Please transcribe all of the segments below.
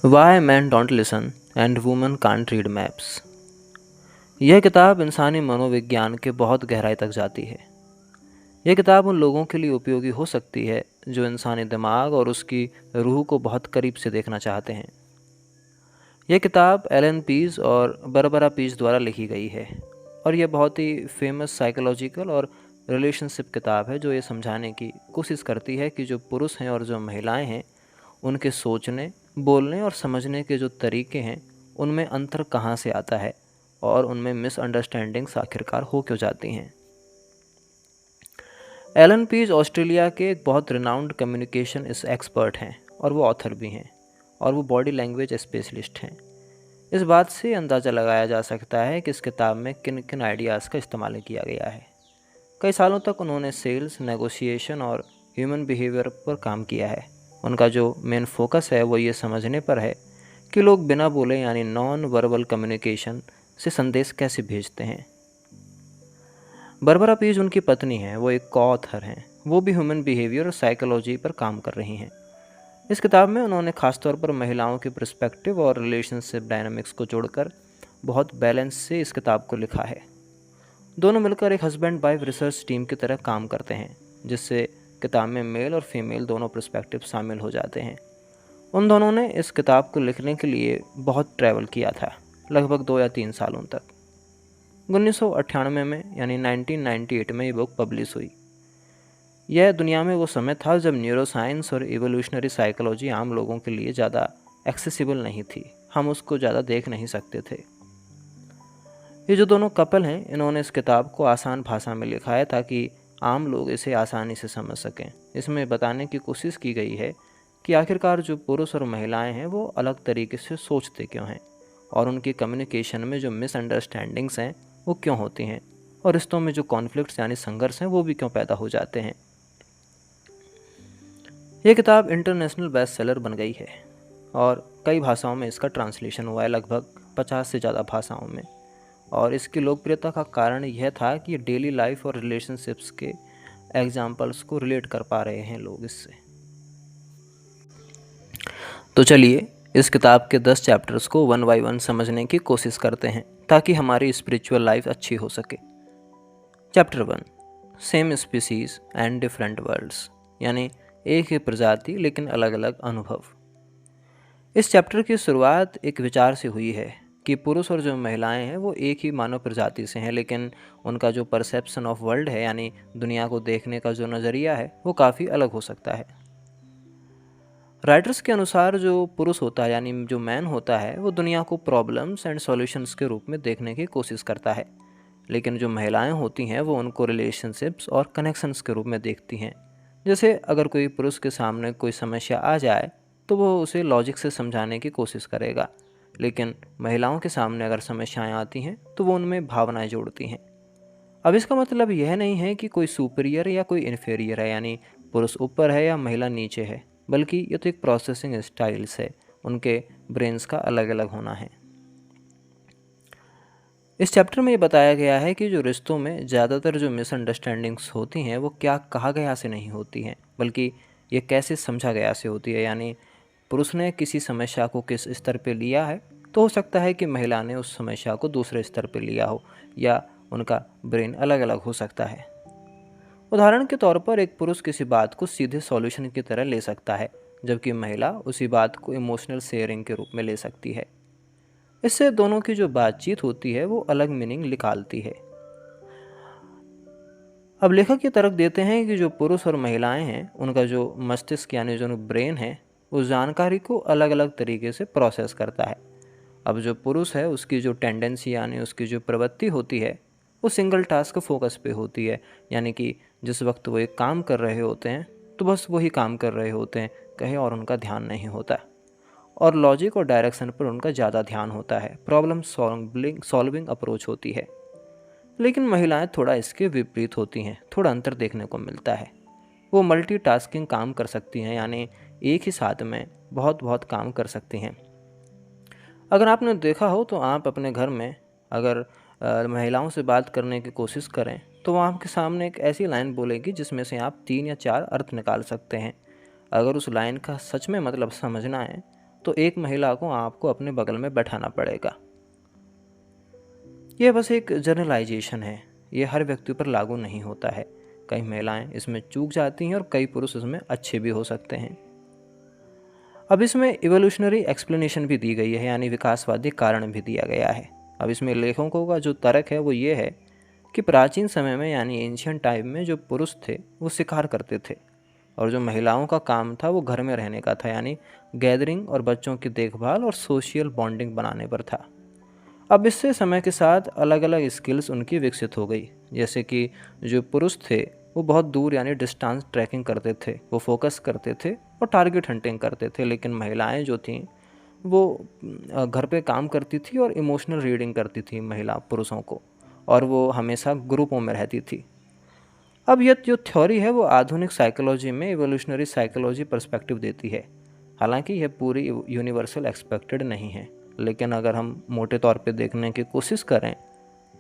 Y man don't listen and women can't read maps. यह किताब इंसानी मनोविज्ञान के बहुत गहराई तक जाती है। यह किताब उन लोगों के लिए उपयोगी हो सकती है जो इंसानी दिमाग और उसकी रूह को बहुत करीब से देखना चाहते हैं। यह किताब एलन पीज और बरबरा पीज द्वारा लिखी गई है और यह बहुत ही फेमस साइकोलॉजिकल और रिलेशनशिप किताब है जो ये समझाने की कोशिश करती है कि जो पुरुष हैं और जो महिलाएं हैं उनके सोचने, बोलने और समझने के जो तरीके हैं उनमें अंतर कहाँ से आता है और उनमें मिसअंडरस्टैंडिंग्स आखिरकार हो क्यों जाती हैं। एलन पीज ऑस्ट्रेलिया के एक बहुत रिनाउंड कम्युनिकेशन इस एक्सपर्ट हैं और वो ऑथर भी हैं और वो बॉडी लैंग्वेज स्पेशलिस्ट हैं। इस बात से अंदाज़ा लगाया जा सकता है कि इस किताब में किन किन आइडियाज़ का इस्तेमाल किया गया है। कई सालों तक उन्होंने सेल्स, नेगोशिएशन और ह्यूमन बिहेवियर पर काम किया है। उनका जो मेन फोकस है वो ये समझने पर है कि लोग बिना बोले यानी नॉन वर्बल कम्युनिकेशन से संदेश कैसे भेजते हैं। बरबरा पीज उनकी पत्नी हैं, वो एक को-ऑथर हैं। वो भी ह्यूमन बिहेवियर और साइकोलॉजी पर काम कर रही हैं। इस किताब में उन्होंने खासतौर पर महिलाओं के पर्सपेक्टिव और रिलेशनशिप डायनामिक्स को जोड़कर बहुत बैलेंस से इस किताब को लिखा है। दोनों मिलकर एक हस्बैंड वाइफ रिसर्च टीम की तरह काम करते हैं, जिससे किताब में मेल और फीमेल दोनों पर्सपेक्टिव शामिल हो जाते हैं। उन दोनों ने इस किताब को लिखने के लिए बहुत ट्रैवल किया था, लगभग 2 या 3 सालों तक। 1998 में यानी 1998 में ये बुक पब्लिश हुई। यह दुनिया में वो समय था जब न्यूरोसाइंस और इवोल्यूशनरी साइकोलॉजी आम लोगों के लिए ज़्यादा एक्सेसिबल नहीं थी, हम उसको ज़्यादा देख नहीं सकते थे। ये जो दोनों कपल हैं, इन्होंने इस किताब को आसान भाषा में लिखा है ताकि आम लोग इसे आसानी से समझ सकें। इसमें बताने की कोशिश की गई है कि आखिरकार जो पुरुष और महिलाएं हैं वो अलग तरीके से सोचते क्यों हैं और उनकी कम्युनिकेशन में जो मिसअंडरस्टैंडिंग्स हैं वो क्यों होती हैं और रिश्तों में जो कॉन्फ्लिक्ट्स यानी संघर्ष हैं वो भी क्यों पैदा हो जाते हैं। ये किताब इंटरनेशनल बेस्ट सेलर बन गई है और कई भाषाओं में इसका ट्रांसलेशन हुआ है, लगभग 50 से ज़्यादा भाषाओं में। और इसकी लोकप्रियता का कारण यह था कि ये डेली लाइफ और रिलेशनशिप्स के एग्जाम्पल्स को रिलेट कर पा रहे हैं लोग इससे। तो चलिए इस किताब के 10 चैप्टर्स को वन बाय वन समझने की कोशिश करते हैं ताकि हमारी स्पिरिचुअल लाइफ अच्छी हो सके। Chapter 1, same species and different worlds, यानी एक ही प्रजाति लेकिन अलग अलग अनुभव। इस चैप्टर की शुरुआत एक विचार से हुई है कि पुरुष और जो महिलाएं हैं वो एक ही मानव प्रजाति से हैं, लेकिन उनका जो परसेप्शन ऑफ वर्ल्ड है यानी दुनिया को देखने का जो नज़रिया है वो काफ़ी अलग हो सकता है। राइटर्स के अनुसार जो पुरुष होता है यानी जो मैन होता है वो दुनिया को प्रॉब्लम्स एंड सॉल्यूशंस के रूप में देखने की कोशिश करता है, लेकिन जो महिलाएं होती हैं वो उनको रिलेशनशिप्स और कनेक्शंस के रूप में देखती हैं। जैसे अगर कोई पुरुष के सामने कोई समस्या आ जाए तो वो उसे लॉजिक से समझाने की कोशिश करेगा, लेकिन महिलाओं के सामने अगर समस्याएं आती हैं तो वो उनमें भावनाएं जोड़ती हैं। अब इसका मतलब यह नहीं है कि कोई सुपीरियर या कोई इन्फीरियर है, यानी पुरुष ऊपर है या महिला नीचे है, बल्कि ये तो एक प्रोसेसिंग स्टाइल्स है, उनके ब्रेन्स का अलग अलग होना है। इस चैप्टर में ये बताया गया है कि जो रिश्तों में ज़्यादातर जो मिसअंडरस्टैंडिंग्स होती हैं वो क्या कहा गया से नहीं होती हैं, बल्कि ये कैसे समझा गया से होती है। यानी पुरुष ने किसी समस्या को किस स्तर पे लिया है तो हो सकता है कि महिला ने उस समस्या को दूसरे स्तर पे लिया हो, या उनका ब्रेन अलग अलग हो सकता है। उदाहरण के तौर पर एक पुरुष किसी बात को सीधे सॉल्यूशन की तरह ले सकता है, जबकि महिला उसी बात को इमोशनल शेयरिंग के रूप में ले सकती है। इससे दोनों की जो बातचीत होती है वो अलग मीनिंग निकालती है। अब लेखक ये तर्क देते हैं कि जो पुरुष और महिलाएं हैं उनका जो मस्तिष्क यानी जो ब्रेन है उस जानकारी को अलग अलग तरीके से प्रोसेस करता है। अब जो पुरुष है उसकी जो टेंडेंसी यानी उसकी जो प्रवृत्ति होती है वो सिंगल टास्क फोकस पे होती है, यानी कि जिस वक्त वो एक काम कर रहे होते हैं तो बस वही काम कर रहे होते हैं, कहीं और उनका ध्यान नहीं होता। और लॉजिक और डायरेक्शन पर उनका ज़्यादा ध्यान होता है, प्रॉब्लम सॉल्विंग अप्रोच होती है। लेकिन महिलाएं थोड़ा इसके विपरीत होती हैं, थोड़ा अंतर देखने को मिलता है। वो मल्टीटास्किंग काम कर सकती हैं, यानी एक ही साथ में बहुत बहुत काम कर सकती हैं। अगर आपने देखा हो तो आप अपने घर में अगर महिलाओं से बात करने की कोशिश करें तो वो आपके सामने एक ऐसी लाइन बोलेगी जिसमें से आप 3 या 4 अर्थ निकाल सकते हैं। अगर उस लाइन का सच में मतलब समझना है तो एक महिला को आपको अपने बगल में बैठाना पड़ेगा। यह बस एक जनरलाइजेशन है, ये हर व्यक्ति पर लागू नहीं होता है। कई महिलाएं इसमें चूक जाती हैं और कई पुरुष इसमें अच्छे भी हो सकते हैं। अब इसमें इवोल्यूशनरी एक्सप्लेनेशन भी दी गई है, यानी विकासवादी कारण भी दिया गया है। अब इसमें लेखकों का जो तर्क है वो ये है कि प्राचीन समय में यानी एंशियंट टाइम में जो पुरुष थे वो शिकार करते थे और जो महिलाओं का काम था वो घर में रहने का था, यानी गैदरिंग और बच्चों की देखभाल और सोशल बॉन्डिंग बनाने पर था। अब इससे समय के साथ अलग अलग स्किल्स उनकी विकसित हो गई, जैसे कि जो पुरुष थे वो बहुत दूर यानी डिस्टेंस ट्रैकिंग करते थे, वो फोकस करते थे और टारगेट हंटिंग करते थे। लेकिन महिलाएं जो थीं वो घर पे काम करती थी और इमोशनल रीडिंग करती थी महिला पुरुषों को, और वो हमेशा ग्रुपों में रहती थी। अब यह जो थ्योरी है वो आधुनिक साइकोलॉजी में इवोल्यूशनरी साइकोलॉजी पर्सपेक्टिव देती है। हालांकि यह पूरी यूनिवर्सल एक्सपेक्टेड नहीं है, लेकिन अगर हम मोटे तौर पे देखने की कोशिश करें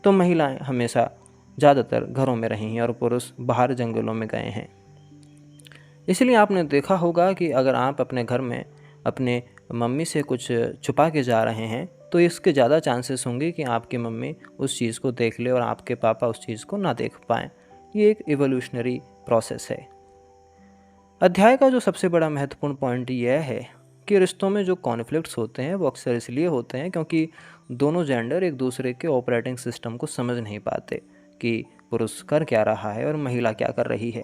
तो महिलाएं हमेशा ज़्यादातर घरों में रही हैं और पुरुष बाहर जंगलों में गए हैं। इसलिए आपने देखा होगा कि अगर आप अपने घर में अपने मम्मी से कुछ छुपा के जा रहे हैं तो इसके ज़्यादा चांसेस होंगे कि आपकी मम्मी उस चीज़ को देख ले और आपके पापा उस चीज़ को ना देख पाएँ। ये एक इवोल्यूशनरी प्रोसेस है। अध्याय का जो सबसे बड़ा महत्वपूर्ण पॉइंट यह है कि रिश्तों में जो कॉन्फ्लिक्ट्स होते हैं वो अक्सर इसलिए होते हैं क्योंकि दोनों जेंडर एक दूसरे के ऑपरेटिंग सिस्टम को समझ नहीं पाते कि पुरुष कर क्या रहा है और महिला क्या कर रही है।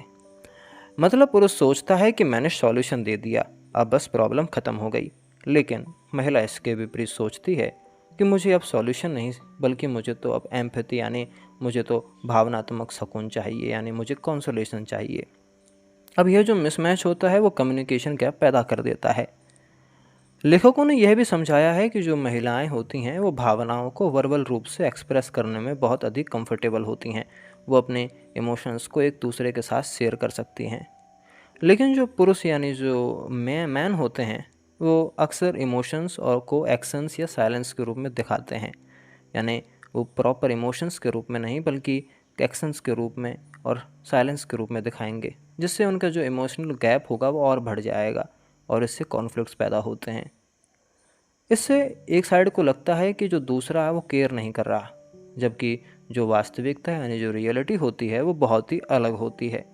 मतलब पुरुष सोचता है कि मैंने सॉल्यूशन दे दिया, अब बस प्रॉब्लम ख़त्म हो गई, लेकिन महिला इसके विपरीत सोचती है कि मुझे अब सॉल्यूशन नहीं बल्कि मुझे तो अब एम्पैथी यानी मुझे तो भावनात्मक सुकून चाहिए, यानी मुझे कंसोलेशन चाहिए। अब यह जो मिसमैच होता है वो कम्युनिकेशन गैप पैदा कर देता है। लेखकों ने यह भी समझाया है कि जो महिलाएं होती हैं वो भावनाओं को वर्बल रूप से एक्सप्रेस करने में बहुत अधिक कंफर्टेबल होती हैं, वो अपने इमोशंस को एक दूसरे के साथ शेयर कर सकती हैं। लेकिन जो पुरुष यानी जो मैन होते हैं वो अक्सर इमोशंस और को एक्शंस या साइलेंस के रूप में दिखाते हैं, यानी वो प्रॉपर इमोशंस के रूप में नहीं बल्कि एक्शंस के रूप में और साइलेंस के रूप में दिखाएंगे, जिससे उनका जो इमोशनल गैप होगा वो और बढ़ जाएगा और इससे कॉन्फ्लिक्ट्स पैदा होते हैं। इससे एक साइड को लगता है कि जो दूसरा है वो केयर नहीं कर रहा, जबकि जो वास्तविकता है यानी जो रियलिटी होती है वो बहुत ही अलग होती है।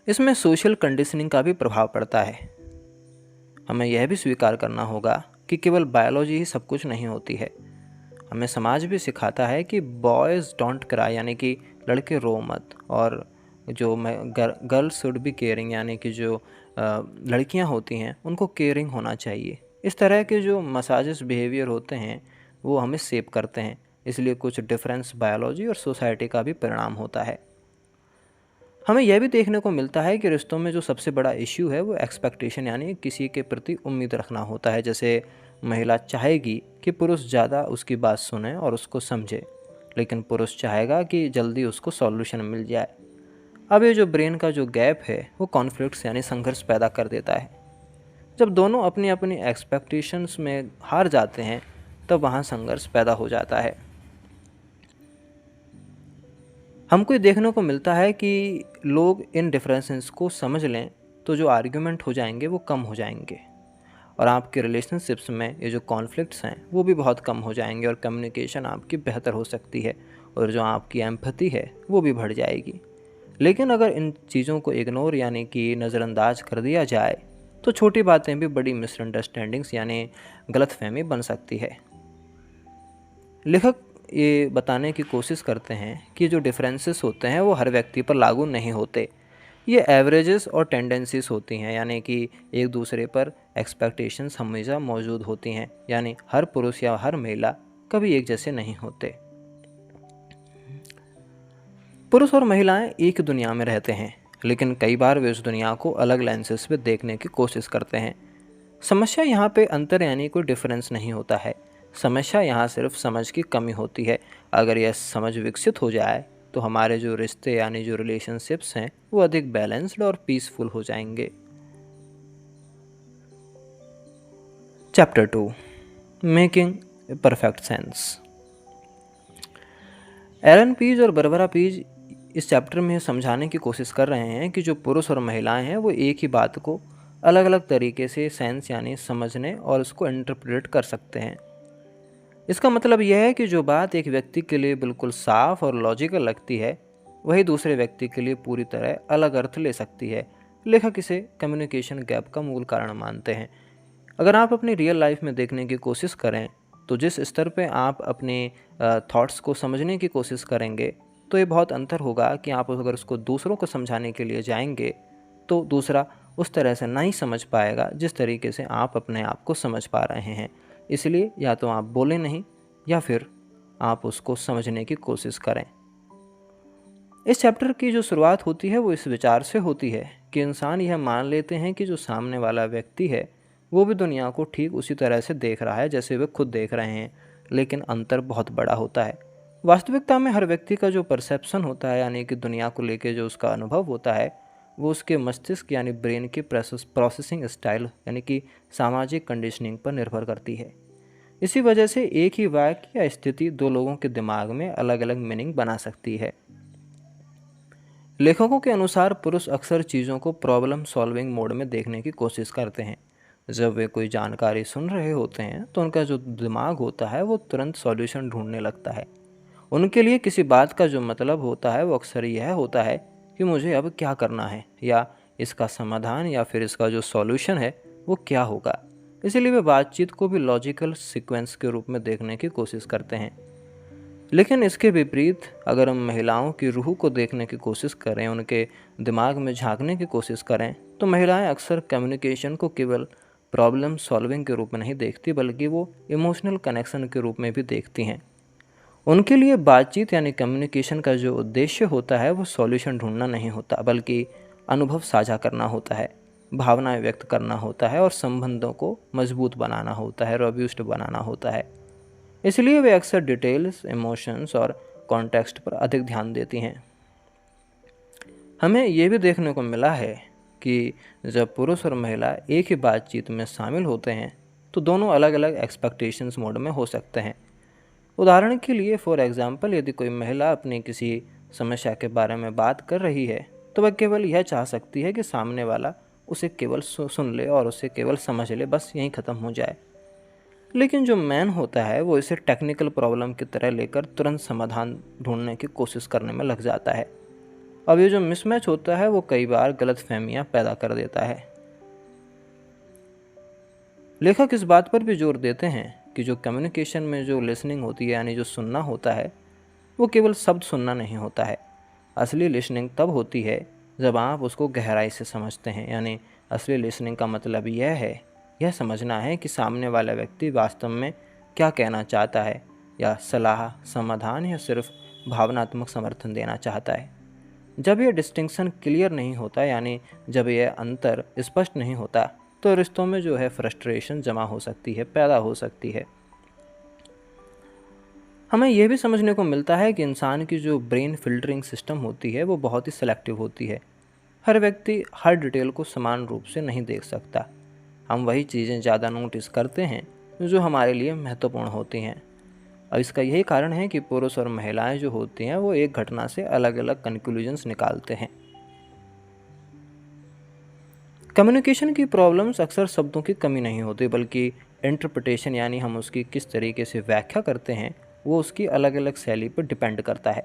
इसमें सोशल कंडीशनिंग का भी प्रभाव पड़ता है। हमें यह भी स्वीकार करना होगा कि केवल बायोलॉजी ही सब कुछ नहीं होती है। हमें समाज भी सिखाता है कि बॉयज़ डोंट क्राई, यानी कि लड़के रो मत, और जो गर्ल्स शुड बी केयरिंग, यानी कि जो लड़कियां होती हैं उनको केयरिंग होना चाहिए। इस तरह के जो मसाजिस बिहेवियर होते हैं वो हमें शेप करते हैं, इसलिए कुछ डिफरेंस बायोलॉजी और सोसाइटी का भी परिणाम होता है। हमें यह भी देखने को मिलता है कि रिश्तों में जो सबसे बड़ा इश्यू है वो एक्सपेक्टेशन यानी किसी के प्रति उम्मीद रखना होता है। जैसे महिला चाहेगी कि पुरुष ज़्यादा उसकी बात सुने और उसको समझे, लेकिन पुरुष चाहेगा कि जल्दी उसको सॉल्यूशन मिल जाए। अब ये जो ब्रेन का जो गैप है वो कॉन्फ्लिक्ट्स यानी संघर्ष पैदा कर देता है। जब दोनों अपनी अपनी एक्सपेक्टेशंस में हार जाते हैं तब वहाँ संघर्ष पैदा हो जाता है। हमको ये देखने को मिलता है कि लोग इन डिफरेंसेस को समझ लें तो जो आर्ग्यूमेंट हो जाएंगे वो कम हो जाएंगे और आपके रिलेशनशिप्स में ये जो कॉन्फ्लिक्ट्स हैं वो भी बहुत कम हो जाएंगे और कम्युनिकेशन आपकी बेहतर हो सकती है और जो आपकी एम्पैथी है वो भी बढ़ जाएगी। लेकिन अगर इन चीज़ों को इग्नोर यानी कि नज़रअंदाज कर दिया जाए तो छोटी बातें भी बड़ी मिसअंडरस्टैंडिंग्स यानी गलतफहमी बन सकती है। लेखक ये बताने की कोशिश करते हैं कि जो डिफरेंसेस होते हैं वो हर व्यक्ति पर लागू नहीं होते, ये एवरेजेस और टेंडेंसीज होती हैं, यानी कि एक दूसरे पर एक्सपेक्टेशंस हमेशा मौजूद होती हैं, यानी हर पुरुष या हर महिला कभी एक जैसे नहीं होते। पुरुष और महिलाएं एक दुनिया में रहते हैं, लेकिन कई बार वे उस दुनिया को अलग लेंसेस में देखने की कोशिश करते हैं। समस्या यहाँ पे अंतर यानी कोई डिफरेंस नहीं होता है, समस्या यहाँ सिर्फ समझ की कमी होती है। अगर यह समझ विकसित हो जाए तो हमारे जो रिश्ते यानी जो रिलेशनशिप्स हैं वो अधिक बैलेंस्ड और पीसफुल हो जाएंगे। Chapter 2 making perfect sense. Allan Pease और बरबरा पीज इस चैप्टर में समझाने की कोशिश कर रहे हैं कि जो पुरुष और महिलाएं हैं वो एक ही बात को अलग अलग तरीके से सेंस यानी समझने और उसको इंटरप्रेट कर सकते हैं। इसका मतलब यह है कि जो बात एक व्यक्ति के लिए बिल्कुल साफ और लॉजिकल लगती है, वही दूसरे व्यक्ति के लिए पूरी तरह अलग अर्थ ले सकती है। लेखक इसे कम्युनिकेशन गैप का मूल कारण मानते हैं। अगर आप अपनी रियल लाइफ में देखने की कोशिश करें, तो जिस स्तर पे आप अपने थॉट्स को समझने की कोशिश करेंगे, तो ये बहुत अंतर होगा कि आप अगर उसको दूसरों को समझाने के लिए जाएंगे, तो दूसरा उस तरह से नहीं समझ पाएगा जिस तरीके से आप अपने आप को समझ पा रहे हैं। इसलिए या तो आप बोलें नहीं, या फिर आप उसको समझने की कोशिश करें। इस चैप्टर की जो शुरुआत होती है वो इस विचार से होती है कि इंसान यह मान लेते हैं कि जो सामने वाला व्यक्ति है वो भी दुनिया को ठीक उसी तरह से देख रहा है जैसे वे खुद देख रहे हैं, लेकिन अंतर बहुत बड़ा होता है। वास्तविकता में हर व्यक्ति का जो परसेप्शन होता है, यानी कि दुनिया को लेकर जो उसका अनुभव होता है, वो उसके मस्तिष्क यानी ब्रेन के प्रोसेसिंग स्टाइल यानी कि सामाजिक कंडीशनिंग पर निर्भर करती है। इसी वजह से एक ही वाक्य या स्थिति दो लोगों के दिमाग में अलग अलग मीनिंग बना सकती है। लेखकों के अनुसार पुरुष अक्सर चीज़ों को प्रॉब्लम सॉल्विंग मोड में देखने की कोशिश करते हैं। जब वे कोई जानकारी सुन रहे होते हैं तो उनका जो दिमाग होता है वो तुरंत सॉल्यूशन ढूंढने लगता है। उनके लिए किसी बात का जो मतलब होता है वो अक्सर यह होता है कि मुझे अब क्या करना है, या इसका समाधान, या फिर इसका जो सॉल्यूशन है वो क्या होगा। इसीलिए वे बातचीत को भी लॉजिकल सीक्वेंस के रूप में देखने की कोशिश करते हैं। लेकिन इसके विपरीत अगर हम महिलाओं की रूह को देखने की कोशिश करें, उनके दिमाग में झांकने की कोशिश करें, तो महिलाएं अक्सर कम्युनिकेशन को केवल प्रॉब्लम सॉल्विंग के रूप में नहीं देखती, बल्कि वो इमोशनल कनेक्शन के रूप में भी देखती हैं। उनके लिए बातचीत यानी कम्युनिकेशन का जो उद्देश्य होता है वो सॉल्यूशन ढूंढना नहीं होता, बल्कि अनुभव साझा करना होता है, भावनाएं व्यक्त करना होता है और संबंधों को मजबूत बनाना होता है, रोब्यूस्ट बनाना होता है। इसलिए वे अक्सर डिटेल्स, इमोशंस और कॉन्टेक्स्ट पर अधिक ध्यान देती हैं। हमें ये भी देखने को मिला है कि जब पुरुष और महिला एक ही बातचीत में शामिल होते हैं तो दोनों अलग अलग एक्सपेक्टेशंस मोड में हो सकते हैं। उदाहरण के लिए फॉर एग्जांपल, यदि कोई महिला अपनी किसी समस्या के बारे में बात कर रही है तो वह केवल यह चाह सकती है कि सामने वाला उसे केवल सुन ले और उसे केवल समझ ले, बस यहीं ख़त्म हो जाए। लेकिन जो मैन होता है वो इसे टेक्निकल प्रॉब्लम की तरह लेकर तुरंत समाधान ढूंढने की कोशिश करने में लग जाता है। अब ये जो मिसमैच होता है वो कई बार गलतफहमियां पैदा कर देता है। लेखक इस बात पर भी जोर देते हैं कि जो कम्युनिकेशन में जो लिसनिंग होती है यानी जो सुनना होता है, वो केवल शब्द सुनना नहीं होता है। असली लिसनिंग तब होती है जब आप उसको गहराई से समझते हैं। यानी असली लिसनिंग का मतलब यह समझना है कि सामने वाला व्यक्ति वास्तव में क्या कहना चाहता है, या सलाह, समाधान, या सिर्फ भावनात्मक समर्थन देना चाहता है। जब यह डिस्टिंक्शन क्लियर नहीं होता, यानी जब यह अंतर स्पष्ट नहीं होता, तो रिश्तों में जो है फ्रस्ट्रेशन जमा हो सकती है, पैदा हो सकती है। हमें यह भी समझने को मिलता है कि इंसान की जो ब्रेन फिल्टरिंग सिस्टम होती है वो बहुत ही सिलेक्टिव होती है। हर व्यक्ति हर डिटेल को समान रूप से नहीं देख सकता। हम वही चीज़ें ज़्यादा नोटिस करते हैं जो हमारे लिए महत्वपूर्ण होती हैं। और इसका यही कारण है कि पुरुष और महिलाएं जो होती हैं वो एक घटना से अलग अलग कंक्लूजन्स निकालते हैं। कम्युनिकेशन की प्रॉब्लम्स अक्सर शब्दों की कमी नहीं होती, बल्कि इंटरप्रिटेशन यानी हम उसकी किस तरीके से व्याख्या करते हैं वो उसकी अलग अलग शैली पर डिपेंड करता है।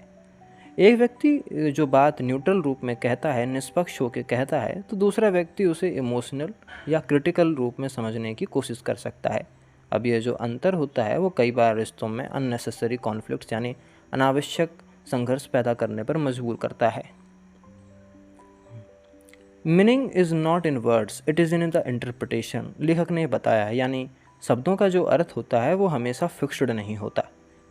एक व्यक्ति जो बात न्यूट्रल रूप में कहता है, निष्पक्ष होकर कहता है, तो दूसरा व्यक्ति उसे इमोशनल या क्रिटिकल रूप में समझने की कोशिश कर सकता है। अब यह जो अंतर होता है वो कई बार रिश्तों में अननेसेसरी कॉन्फ्लिक्ट्स यानी अनावश्यक संघर्ष पैदा करने पर मजबूर करता है। Meaning is not in words, it is in the interpretation, लेखक ने बताया। यानी शब्दों का जो अर्थ होता है वो हमेशा फिक्स्ड नहीं होता,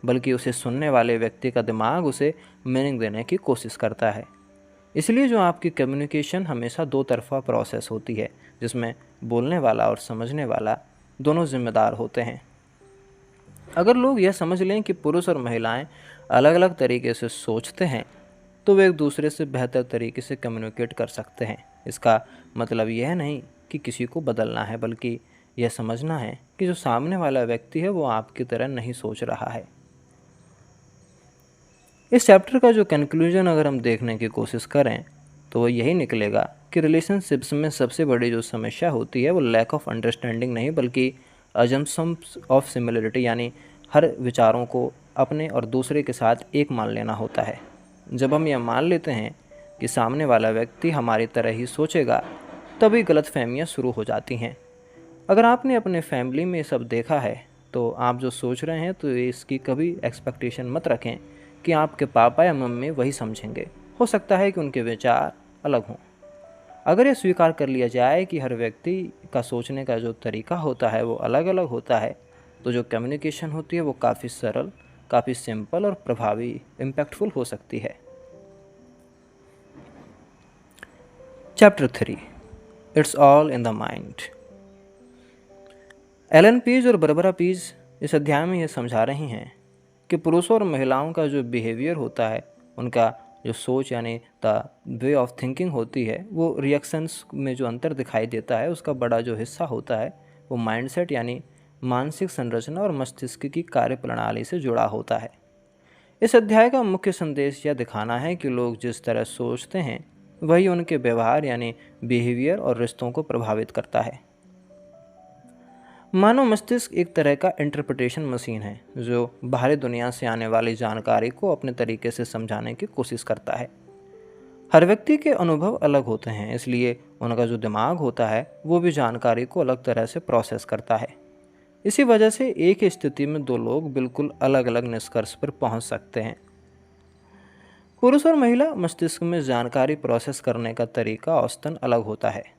बल्कि उसे सुनने वाले व्यक्ति का दिमाग उसे मीनिंग देने की कोशिश करता है। इसलिए जो आपकी कम्युनिकेशन हमेशा दो तरफा प्रोसेस होती है, जिसमें बोलने वाला और समझने वाला दोनों जिम्मेदार होते हैं। अगर लोग यह समझ लें कि पुरुष और महिलाएं अलग अलग तरीके से सोचते हैं, तो वे एक दूसरे से बेहतर तरीके से कम्युनिकेट कर सकते हैं। इसका मतलब यह नहीं कि किसी को बदलना है, बल्कि यह समझना है कि जो सामने वाला व्यक्ति है वो आपकी तरह नहीं सोच रहा है। इस चैप्टर का जो कंक्लूजन अगर हम देखने की कोशिश करें तो वो यही निकलेगा कि रिलेशनशिप्स में सबसे बड़ी जो समस्या होती है वो लैक ऑफ अंडरस्टैंडिंग नहीं बल्कि अजम्पशंस ऑफ सिमिलरिटी, यानी हर विचारों को अपने और दूसरे के साथ एक मान लेना होता है। जब हम यह मान लेते हैं कि सामने वाला व्यक्ति हमारी तरह ही सोचेगा, तभी गलतफहमियां शुरू हो जाती हैं। अगर आपने अपने फैमिली में ये सब देखा है तो आप जो सोच रहे हैं तो इसकी कभी एक्सपेक्टेशन मत रखें कि आपके पापा या मम्मी वही समझेंगे। हो सकता है कि उनके विचार अलग हों। अगर ये स्वीकार कर लिया जाए कि हर व्यक्ति का सोचने का जो तरीका होता है वो अलग अलग होता है, तो जो कम्युनिकेशन होती है वो काफ़ी सरल, काफ़ी सिंपल और प्रभावी, इम्पैक्टफुल हो सकती है। Chapter 3, it's all in the mind. Allan Pease और बरबरा पीज इस अध्याय में यह समझा रही हैं कि पुरुषों और महिलाओं का जो बिहेवियर होता है, उनका जो सोच यानी द वे ऑफ थिंकिंग होती है, वो रिएक्शंस में जो अंतर दिखाई देता है उसका बड़ा जो हिस्सा होता है वो माइंडसेट यानी मानसिक संरचना और मस्तिष्क की कार्यप्रणाली से जुड़ा होता है। इस अध्याय का मुख्य संदेश यह दिखाना है कि लोग जिस तरह सोचते हैं वही उनके व्यवहार यानी बिहेवियर और रिश्तों को प्रभावित करता है। मानव मस्तिष्क एक तरह का इंटरप्रिटेशन मशीन है जो बाहरी दुनिया से आने वाली जानकारी को अपने तरीके से समझाने की कोशिश करता है। हर व्यक्ति के अनुभव अलग होते हैं, इसलिए उनका जो दिमाग होता है वो भी जानकारी को अलग तरह से प्रोसेस करता है। इसी वजह से एक ही स्थिति में दो लोग बिल्कुल अलग अलग निष्कर्ष पर पहुंच सकते हैं। पुरुष और महिला मस्तिष्क में जानकारी प्रोसेस करने का तरीका औसतन अलग होता है।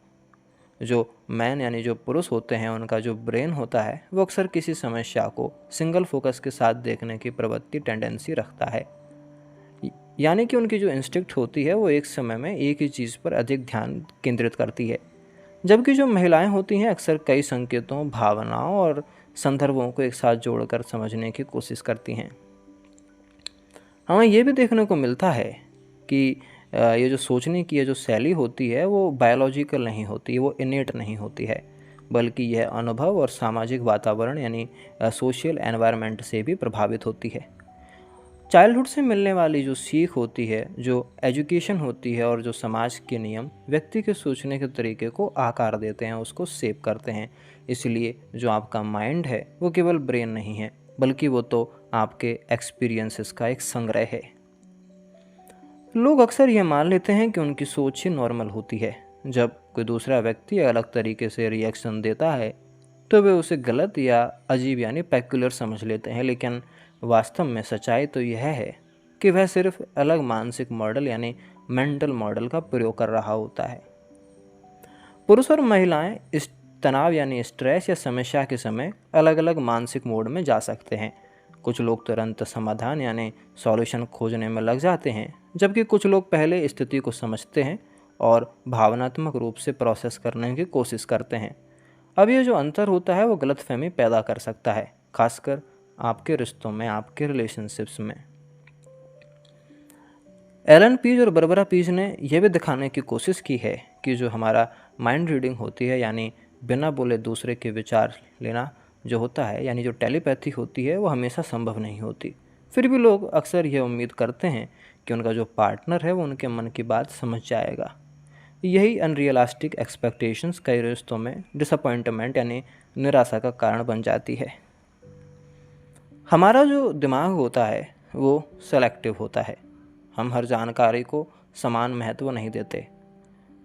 जो मैन यानी जो पुरुष होते हैं उनका जो ब्रेन होता है वो अक्सर किसी समस्या को सिंगल फोकस के साथ देखने की प्रवृत्ति टेंडेंसी रखता है, यानी कि उनकी जो इंस्टिक्ट होती है वो एक समय में एक ही चीज़ पर अधिक ध्यान केंद्रित करती है। जबकि जो महिलाएं होती हैं अक्सर कई संकेतों, भावनाओं और संदर्भों को एक साथ जोड़कर समझने की कोशिश करती हैं। हमें ये भी देखने को मिलता है कि ये जो सोचने की ये जो शैली होती है वो बायोलॉजिकल नहीं होती, वो इनेट नहीं होती है, बल्कि यह अनुभव और सामाजिक वातावरण यानी सोशल एनवायरनमेंट से भी प्रभावित होती है। चाइल्डहुड से मिलने वाली जो सीख होती है, जो एजुकेशन होती है और जो समाज के नियम व्यक्ति के सोचने के तरीके को आकार देते हैं, उसको शेप करते हैं। इसलिए जो आपका माइंड है वो केवल ब्रेन नहीं है, बल्कि वो तो आपके एक्सपीरियंसेस का एक संग्रह है। लोग अक्सर ये मान लेते हैं कि उनकी सोच ही नॉर्मल होती है। जब कोई दूसरा व्यक्ति अलग तरीके से रिएक्शन देता है तो वे उसे गलत या अजीब यानी पेक्युलर समझ लेते हैं, लेकिन वास्तव में सच्चाई तो यह है कि वह सिर्फ अलग मानसिक मॉडल यानी मेंटल मॉडल का प्रयोग कर रहा होता है। पुरुष और महिलाएं इस तनाव यानी स्ट्रेस या समस्या के समय अलग अलग मानसिक मोड में जा सकते हैं। कुछ लोग तुरंत समाधान यानी सॉल्यूशन खोजने में लग जाते हैं, जबकि कुछ लोग पहले स्थिति को समझते हैं और भावनात्मक रूप से प्रोसेस करने की कोशिश करते हैं। अब ये जो अंतर होता है वो गलतफहमी पैदा कर सकता है, खासकर आपके रिश्तों में, आपके रिलेशनशिप्स में। एलन पीज और बरबरा पीज ने यह भी दिखाने की कोशिश की है कि जो हमारा माइंड रीडिंग होती है यानी बिना बोले दूसरे के विचार लेना जो होता है, यानी जो टेलीपैथी होती है, वो हमेशा संभव नहीं होती। फिर भी लोग अक्सर यह उम्मीद करते हैं कि उनका जो पार्टनर है वो उनके मन की बात समझ जाएगा। यही अनरियलिस्टिक एक्सपेक्टेशंस कई रिश्तों में डिसअपॉइंटमेंट यानी निराशा का कारण बन जाती है। हमारा जो दिमाग होता है वो सेलेक्टिव होता है। हम हर जानकारी को समान महत्व नहीं देते।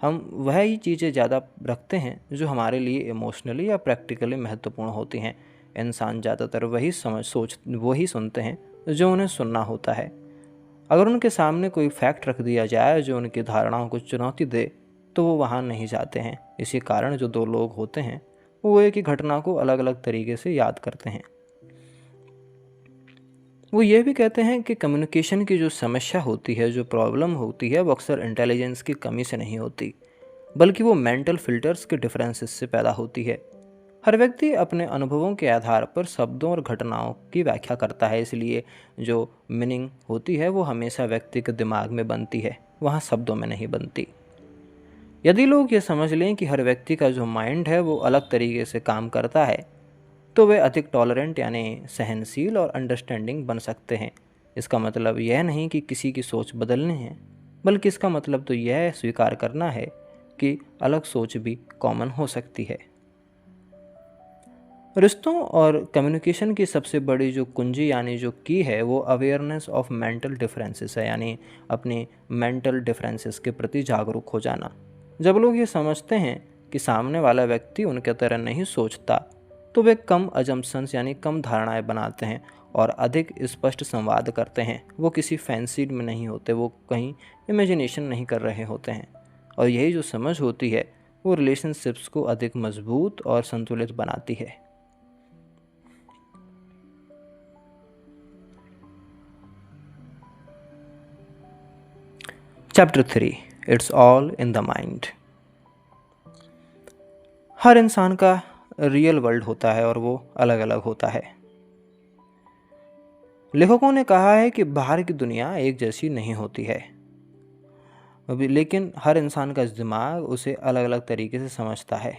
हम वह ही चीज़ें ज़्यादा रखते हैं जो हमारे लिए इमोशनली या प्रैक्टिकली महत्वपूर्ण होती हैं। इंसान ज़्यादातर वही सुनते हैं जो उन्हें सुनना होता है। अगर उनके सामने कोई फैक्ट रख दिया जाए जो उनकी धारणाओं को चुनौती दे तो वो वहाँ नहीं जाते हैं। इसी कारण जो दो लोग होते हैं वो एक ही घटना को अलग अलग तरीके से याद करते हैं। वो ये भी कहते हैं कि कम्युनिकेशन की जो समस्या होती है, जो प्रॉब्लम होती है, वो अक्सर इंटेलिजेंस की कमी से नहीं होती, बल्कि वो मेंटल फिल्टर्स के डिफरेंसेस से पैदा होती है। हर व्यक्ति अपने अनुभवों के आधार पर शब्दों और घटनाओं की व्याख्या करता है, इसलिए जो मीनिंग होती है वो हमेशा व्यक्ति के दिमाग में बनती है, वहाँ शब्दों में नहीं बनती। यदि लोग ये समझ लें कि हर व्यक्ति का जो माइंड है वो अलग तरीके से काम करता है तो वे अधिक टॉलरेंट यानी सहनशील और अंडरस्टैंडिंग बन सकते हैं। इसका मतलब यह नहीं कि किसी की सोच बदलनी है, बल्कि इसका मतलब तो यह स्वीकार करना है कि अलग सोच भी कॉमन हो सकती है। रिश्तों और कम्युनिकेशन की सबसे बड़ी जो कुंजी यानी जो की है वो अवेयरनेस ऑफ मेंटल डिफरेंसेस है, यानी अपनी मेंटल डिफरेंसेस के प्रति जागरूक हो जाना। जब लोग ये समझते हैं कि सामने वाला व्यक्ति उनके तरह नहीं सोचता, तो वे कम अजम्पशंस यानी कम धारणाएं बनाते हैं और अधिक स्पष्ट संवाद करते हैं। वो किसी फैंसी में नहीं होते, वो कहीं इमेजिनेशन नहीं कर रहे होते हैं। और यही जो समझ होती है वो रिलेशनशिप्स को अधिक मजबूत और संतुलित बनाती है। Chapter 3, it's all in the mind. हर इंसान का रियल वर्ल्ड होता है और वो अलग अलग होता है। लेखकों ने कहा है कि बाहर की दुनिया एक जैसी नहीं होती है, लेकिन हर इंसान का दिमाग उसे अलग अलग तरीके से समझता है।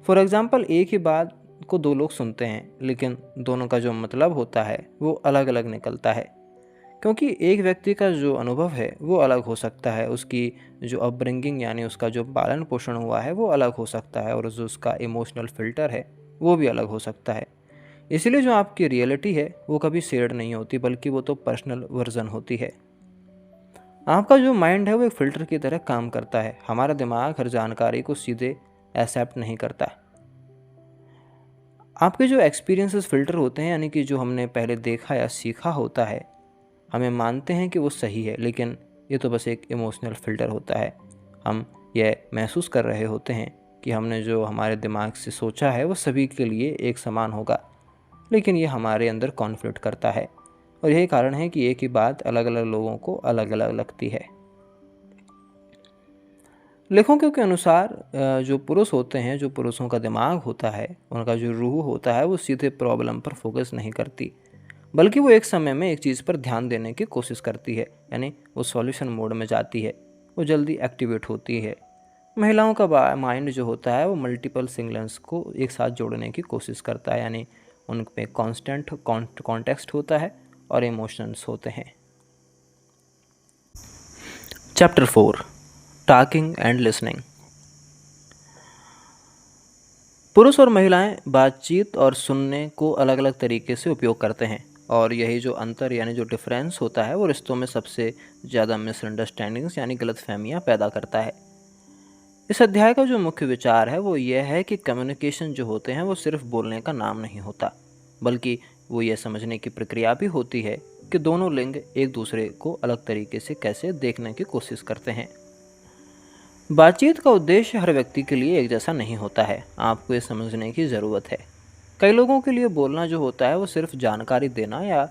फॉर एग्जाम्पल, एक ही बात को दो लोग सुनते हैं, लेकिन दोनों का जो मतलब होता है वो अलग अलग निकलता है, क्योंकि एक व्यक्ति का जो अनुभव है वो अलग हो सकता है, उसकी जो अपब्रिंगिंग यानी उसका जो पालन पोषण हुआ है वो अलग हो सकता है, और जो उसका इमोशनल फिल्टर है वो भी अलग हो सकता है। इसलिए जो आपकी रियलिटी है वो कभी शेयर्ड नहीं होती, बल्कि वो तो पर्सनल वर्जन होती है। आपका जो माइंड है वो एक फ़िल्टर की तरह काम करता है। हमारा दिमाग हर जानकारी को सीधे एक्सेप्ट नहीं करता। आपके जो एक्सपीरियंसेस फ़िल्टर होते हैं, यानी कि जो हमने पहले देखा या सीखा होता है, हमें मानते हैं कि वो सही है, लेकिन ये तो बस एक इमोशनल फ़िल्टर होता है। हम यह महसूस कर रहे होते हैं कि हमने जो हमारे दिमाग से सोचा है वो सभी के लिए एक समान होगा, लेकिन ये हमारे अंदर कॉन्फ्लिक्ट करता है। और यही कारण है कि एक ही बात अलग अलग लोगों को अलग अलग लगती है। लेखकों के अनुसार जो पुरुष होते हैं, जो पुरुषों का दिमाग होता है, उनका जो रूह होता है वो सीधे प्रॉब्लम पर फोकस नहीं करती, बल्कि वो एक समय में एक चीज़ पर ध्यान देने की कोशिश करती है, यानी वो सॉल्यूशन मोड में जाती है, वो जल्दी एक्टिवेट होती है। महिलाओं का माइंड जो होता है वो मल्टीपल सिग्नल्स को एक साथ जोड़ने की कोशिश करता है, यानी उन पे कॉन्स्टेंट कॉन्टेक्स्ट होता है और इमोशंस होते हैं। Chapter 4, talking and listening. पुरुष और महिलाएं बातचीत और सुनने को अलग अलग तरीके से उपयोग करते हैं, और यही जो अंतर यानी जो डिफरेंस होता है वो रिश्तों में सबसे ज़्यादा मिसअंडरस्टैंडिंग्स यानी गलतफहमियां पैदा करता है। इस अध्याय का जो मुख्य विचार है वो यह है कि कम्युनिकेशन जो होते हैं वो सिर्फ बोलने का नाम नहीं होता, बल्कि वो ये समझने की प्रक्रिया भी होती है कि दोनों लिंग एक दूसरे को अलग तरीके से कैसे देखने की कोशिश करते हैं। बातचीत का उद्देश्य हर व्यक्ति के लिए एक जैसा नहीं होता है, आपको ये समझने की ज़रूरत है। कई लोगों के लिए बोलना जो होता है वो सिर्फ जानकारी देना या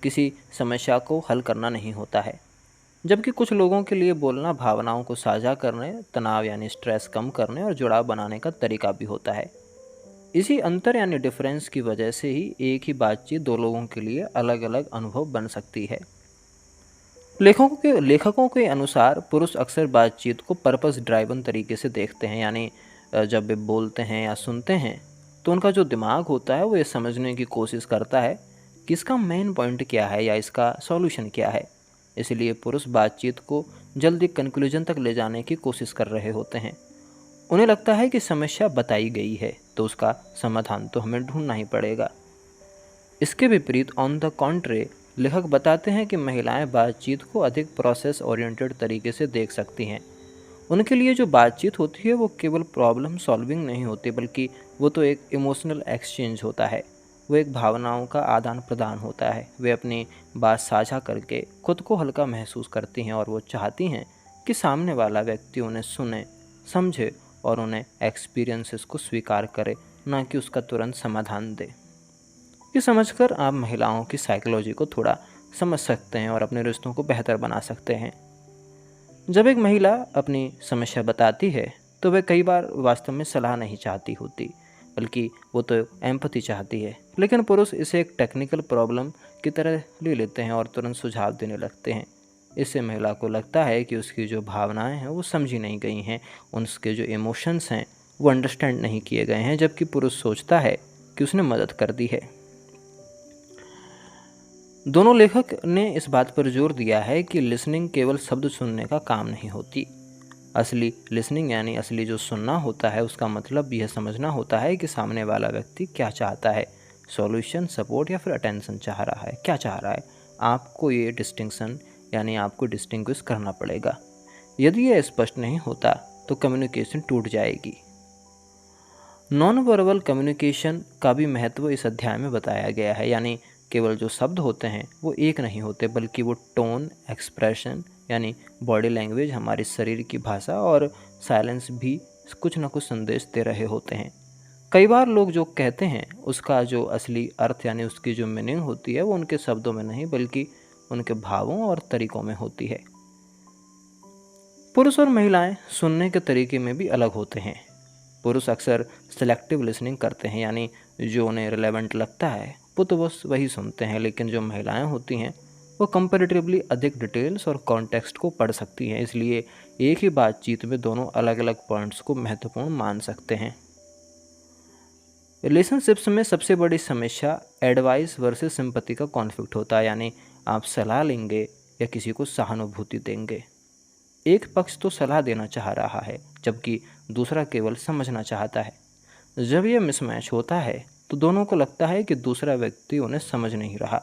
किसी समस्या को हल करना नहीं होता है, जबकि कुछ लोगों के लिए बोलना भावनाओं को साझा करने, तनाव यानी स्ट्रेस कम करने और जुड़ाव बनाने का तरीका भी होता है। इसी अंतर यानी डिफरेंस की वजह से ही एक ही बातचीत दो लोगों के लिए अलग अलग अनुभव बन सकती है। लेखकों के अनुसार पुरुष अक्सर बातचीत को पर्पस ड्राइवन तरीके से देखते हैं, यानी जब वे बोलते हैं या सुनते हैं तो उनका जो दिमाग होता है वो ये समझने की कोशिश करता है कि इसका मेन पॉइंट क्या है या इसका सॉल्यूशन क्या है। इसलिए पुरुष बातचीत को जल्दी कंक्लूजन तक ले जाने की कोशिश कर रहे होते हैं। उन्हें लगता है कि समस्या बताई गई है तो उसका समाधान तो हमें ढूंढना ही पड़ेगा। इसके विपरीत ऑन द कॉन्ट्रे, लेखक बताते हैं कि महिलाएं बातचीत को अधिक प्रोसेस ओरिएंटेड तरीके से देख सकती हैं। उनके लिए जो बातचीत होती है वो केवल प्रॉब्लम सॉल्विंग नहीं होती, बल्कि वो तो एक इमोशनल एक्सचेंज होता है, वो एक भावनाओं का आदान प्रदान होता है। वे अपनी बात साझा करके खुद को हल्का महसूस करती हैं, और वो चाहती हैं कि सामने वाला व्यक्ति उन्हें सुने, समझे और उन्हें एक्सपीरियंसेस को स्वीकार करे, ना कि उसका तुरंत समाधान दे। ये समझकर आप महिलाओं की साइकोलॉजी को थोड़ा समझ सकते हैं और अपने रिश्तों को बेहतर बना सकते हैं। जब एक महिला अपनी समस्या बताती है तो वह कई बार वास्तव में सलाह नहीं चाहती होती, बल्कि वो तो एम्पैथी चाहती है। लेकिन पुरुष इसे एक टेक्निकल प्रॉब्लम की तरह ले लेते हैं और तुरंत सुझाव देने लगते हैं। इससे महिला को लगता है कि उसकी जो भावनाएं हैं वो समझी नहीं गई हैं, उसके जो इमोशंस हैं वो अंडरस्टैंड नहीं किए गए हैं, जबकि पुरुष सोचता है कि उसने मदद कर दी है। दोनों लेखक ने इस बात पर जोर दिया है कि लिसनिंग केवल शब्द सुनने का काम नहीं होती। असली लिसनिंग यानी असली जो सुनना होता है उसका मतलब यह समझना होता है कि सामने वाला व्यक्ति क्या चाहता है, सॉल्यूशन, सपोर्ट या फिर अटेंशन चाह रहा है, क्या चाह रहा है। आपको ये डिस्टिंक्शन यानी आपको डिस्टिंग्विश करना पड़ेगा। यदि यह स्पष्ट नहीं होता तो कम्युनिकेशन टूट जाएगी। नॉन वर्बल कम्युनिकेशन का भी महत्व इस अध्याय में बताया गया है, यानी केवल जो शब्द होते हैं वो एक नहीं होते, बल्कि वो टोन, एक्सप्रेशन यानी बॉडी लैंग्वेज, हमारे शरीर की भाषा और साइलेंस भी कुछ न कुछ संदेश दे रहे होते हैं। कई बार लोग जो कहते हैं उसका जो असली अर्थ यानी उसकी जो मीनिंग होती है वो उनके शब्दों में नहीं बल्कि उनके भावों और तरीकों में होती है। पुरुष और महिलाएं सुनने के तरीके में भी अलग होते हैं। पुरुष अक्सर सेलेक्टिव लिसनिंग करते हैं, यानी जो उन्हें रिलेवेंट लगता है वो तो बस वही सुनते हैं, लेकिन जो महिलाएं होती हैं वो कंपैरेटिवली अधिक डिटेल्स और कॉन्टेक्स्ट को पढ़ सकती हैं। इसलिए एक ही बातचीत में दोनों अलग अलग पॉइंट्स को महत्वपूर्ण मान सकते हैं। रिलेशनशिप्स में सबसे बड़ी समस्या एडवाइस वर्सेस सिंपैथी का कॉन्फ्लिक्ट होता है, यानी आप सलाह लेंगे या किसी को सहानुभूति देंगे। एक पक्ष तो सलाह देना चाह रहा है जबकि दूसरा केवल समझना चाहता है। जब यह मिसमैच होता है तो दोनों को लगता है कि दूसरा व्यक्ति उन्हें समझ नहीं रहा।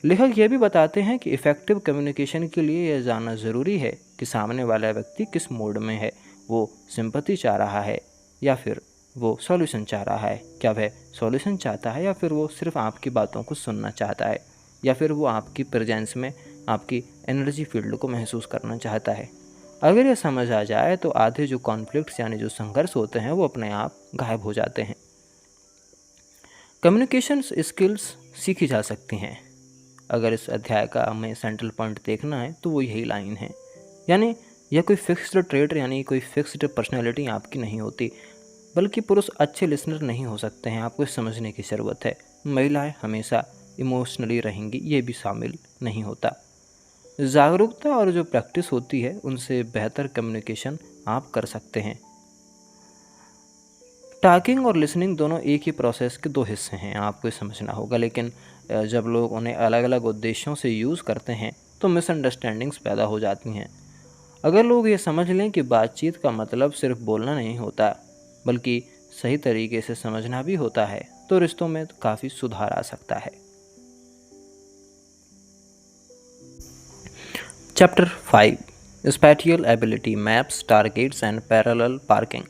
लेखक यह भी बताते हैं कि इफ़ेक्टिव कम्युनिकेशन के लिए यह जानना ज़रूरी है कि सामने वाला व्यक्ति किस मोड में है। वो सिंपैथी चाह रहा है या फिर वो सॉल्यूशन चाह रहा है। क्या वह सॉल्यूशन चाहता है या फिर वो सिर्फ आपकी बातों को सुनना चाहता है, या फिर वो आपकी प्रेजेंस में आपकी एनर्जी फील्ड को महसूस करना चाहता है। अगर यह समझ आ जाए तो आधे जो कॉन्फ्लिक्ट्स यानी जो संघर्ष होते हैं वो अपने आप गायब हो जाते हैं। कम्युनिकेशन स्किल्स सीखी जा सकती हैं। अगर इस अध्याय का हमें सेंट्रल पॉइंट देखना है तो वो यही लाइन है, यानी यह कोई फिक्स्ड ट्रेट यानी कोई फिक्स्ड पर्सनैलिटी आपकी नहीं होती, बल्कि पुरुष अच्छे लिसनर नहीं हो सकते हैं, आपको समझने की ज़रूरत है। महिलाएं हमेशा इमोशनली रहेंगी, ये भी शामिल नहीं होता। जागरूकता और जो प्रैक्टिस होती है उनसे बेहतर कम्युनिकेशन आप कर सकते हैं। टॉकिंग और लिसनिंग दोनों एक ही प्रोसेस के दो हिस्से हैं, आपको समझना होगा, लेकिन जब लोग उन्हें अलग अलग उद्देश्यों से यूज़ करते हैं तो मिसअंडरस्टैंडिंग्स पैदा हो जाती हैं। अगर लोग ये समझ लें कि बातचीत का मतलब सिर्फ बोलना नहीं होता बल्कि सही तरीके से समझना भी होता है तो रिश्तों में काफ़ी सुधार आ सकता है। Chapter 5 spatial ability, maps, targets and parallel parking.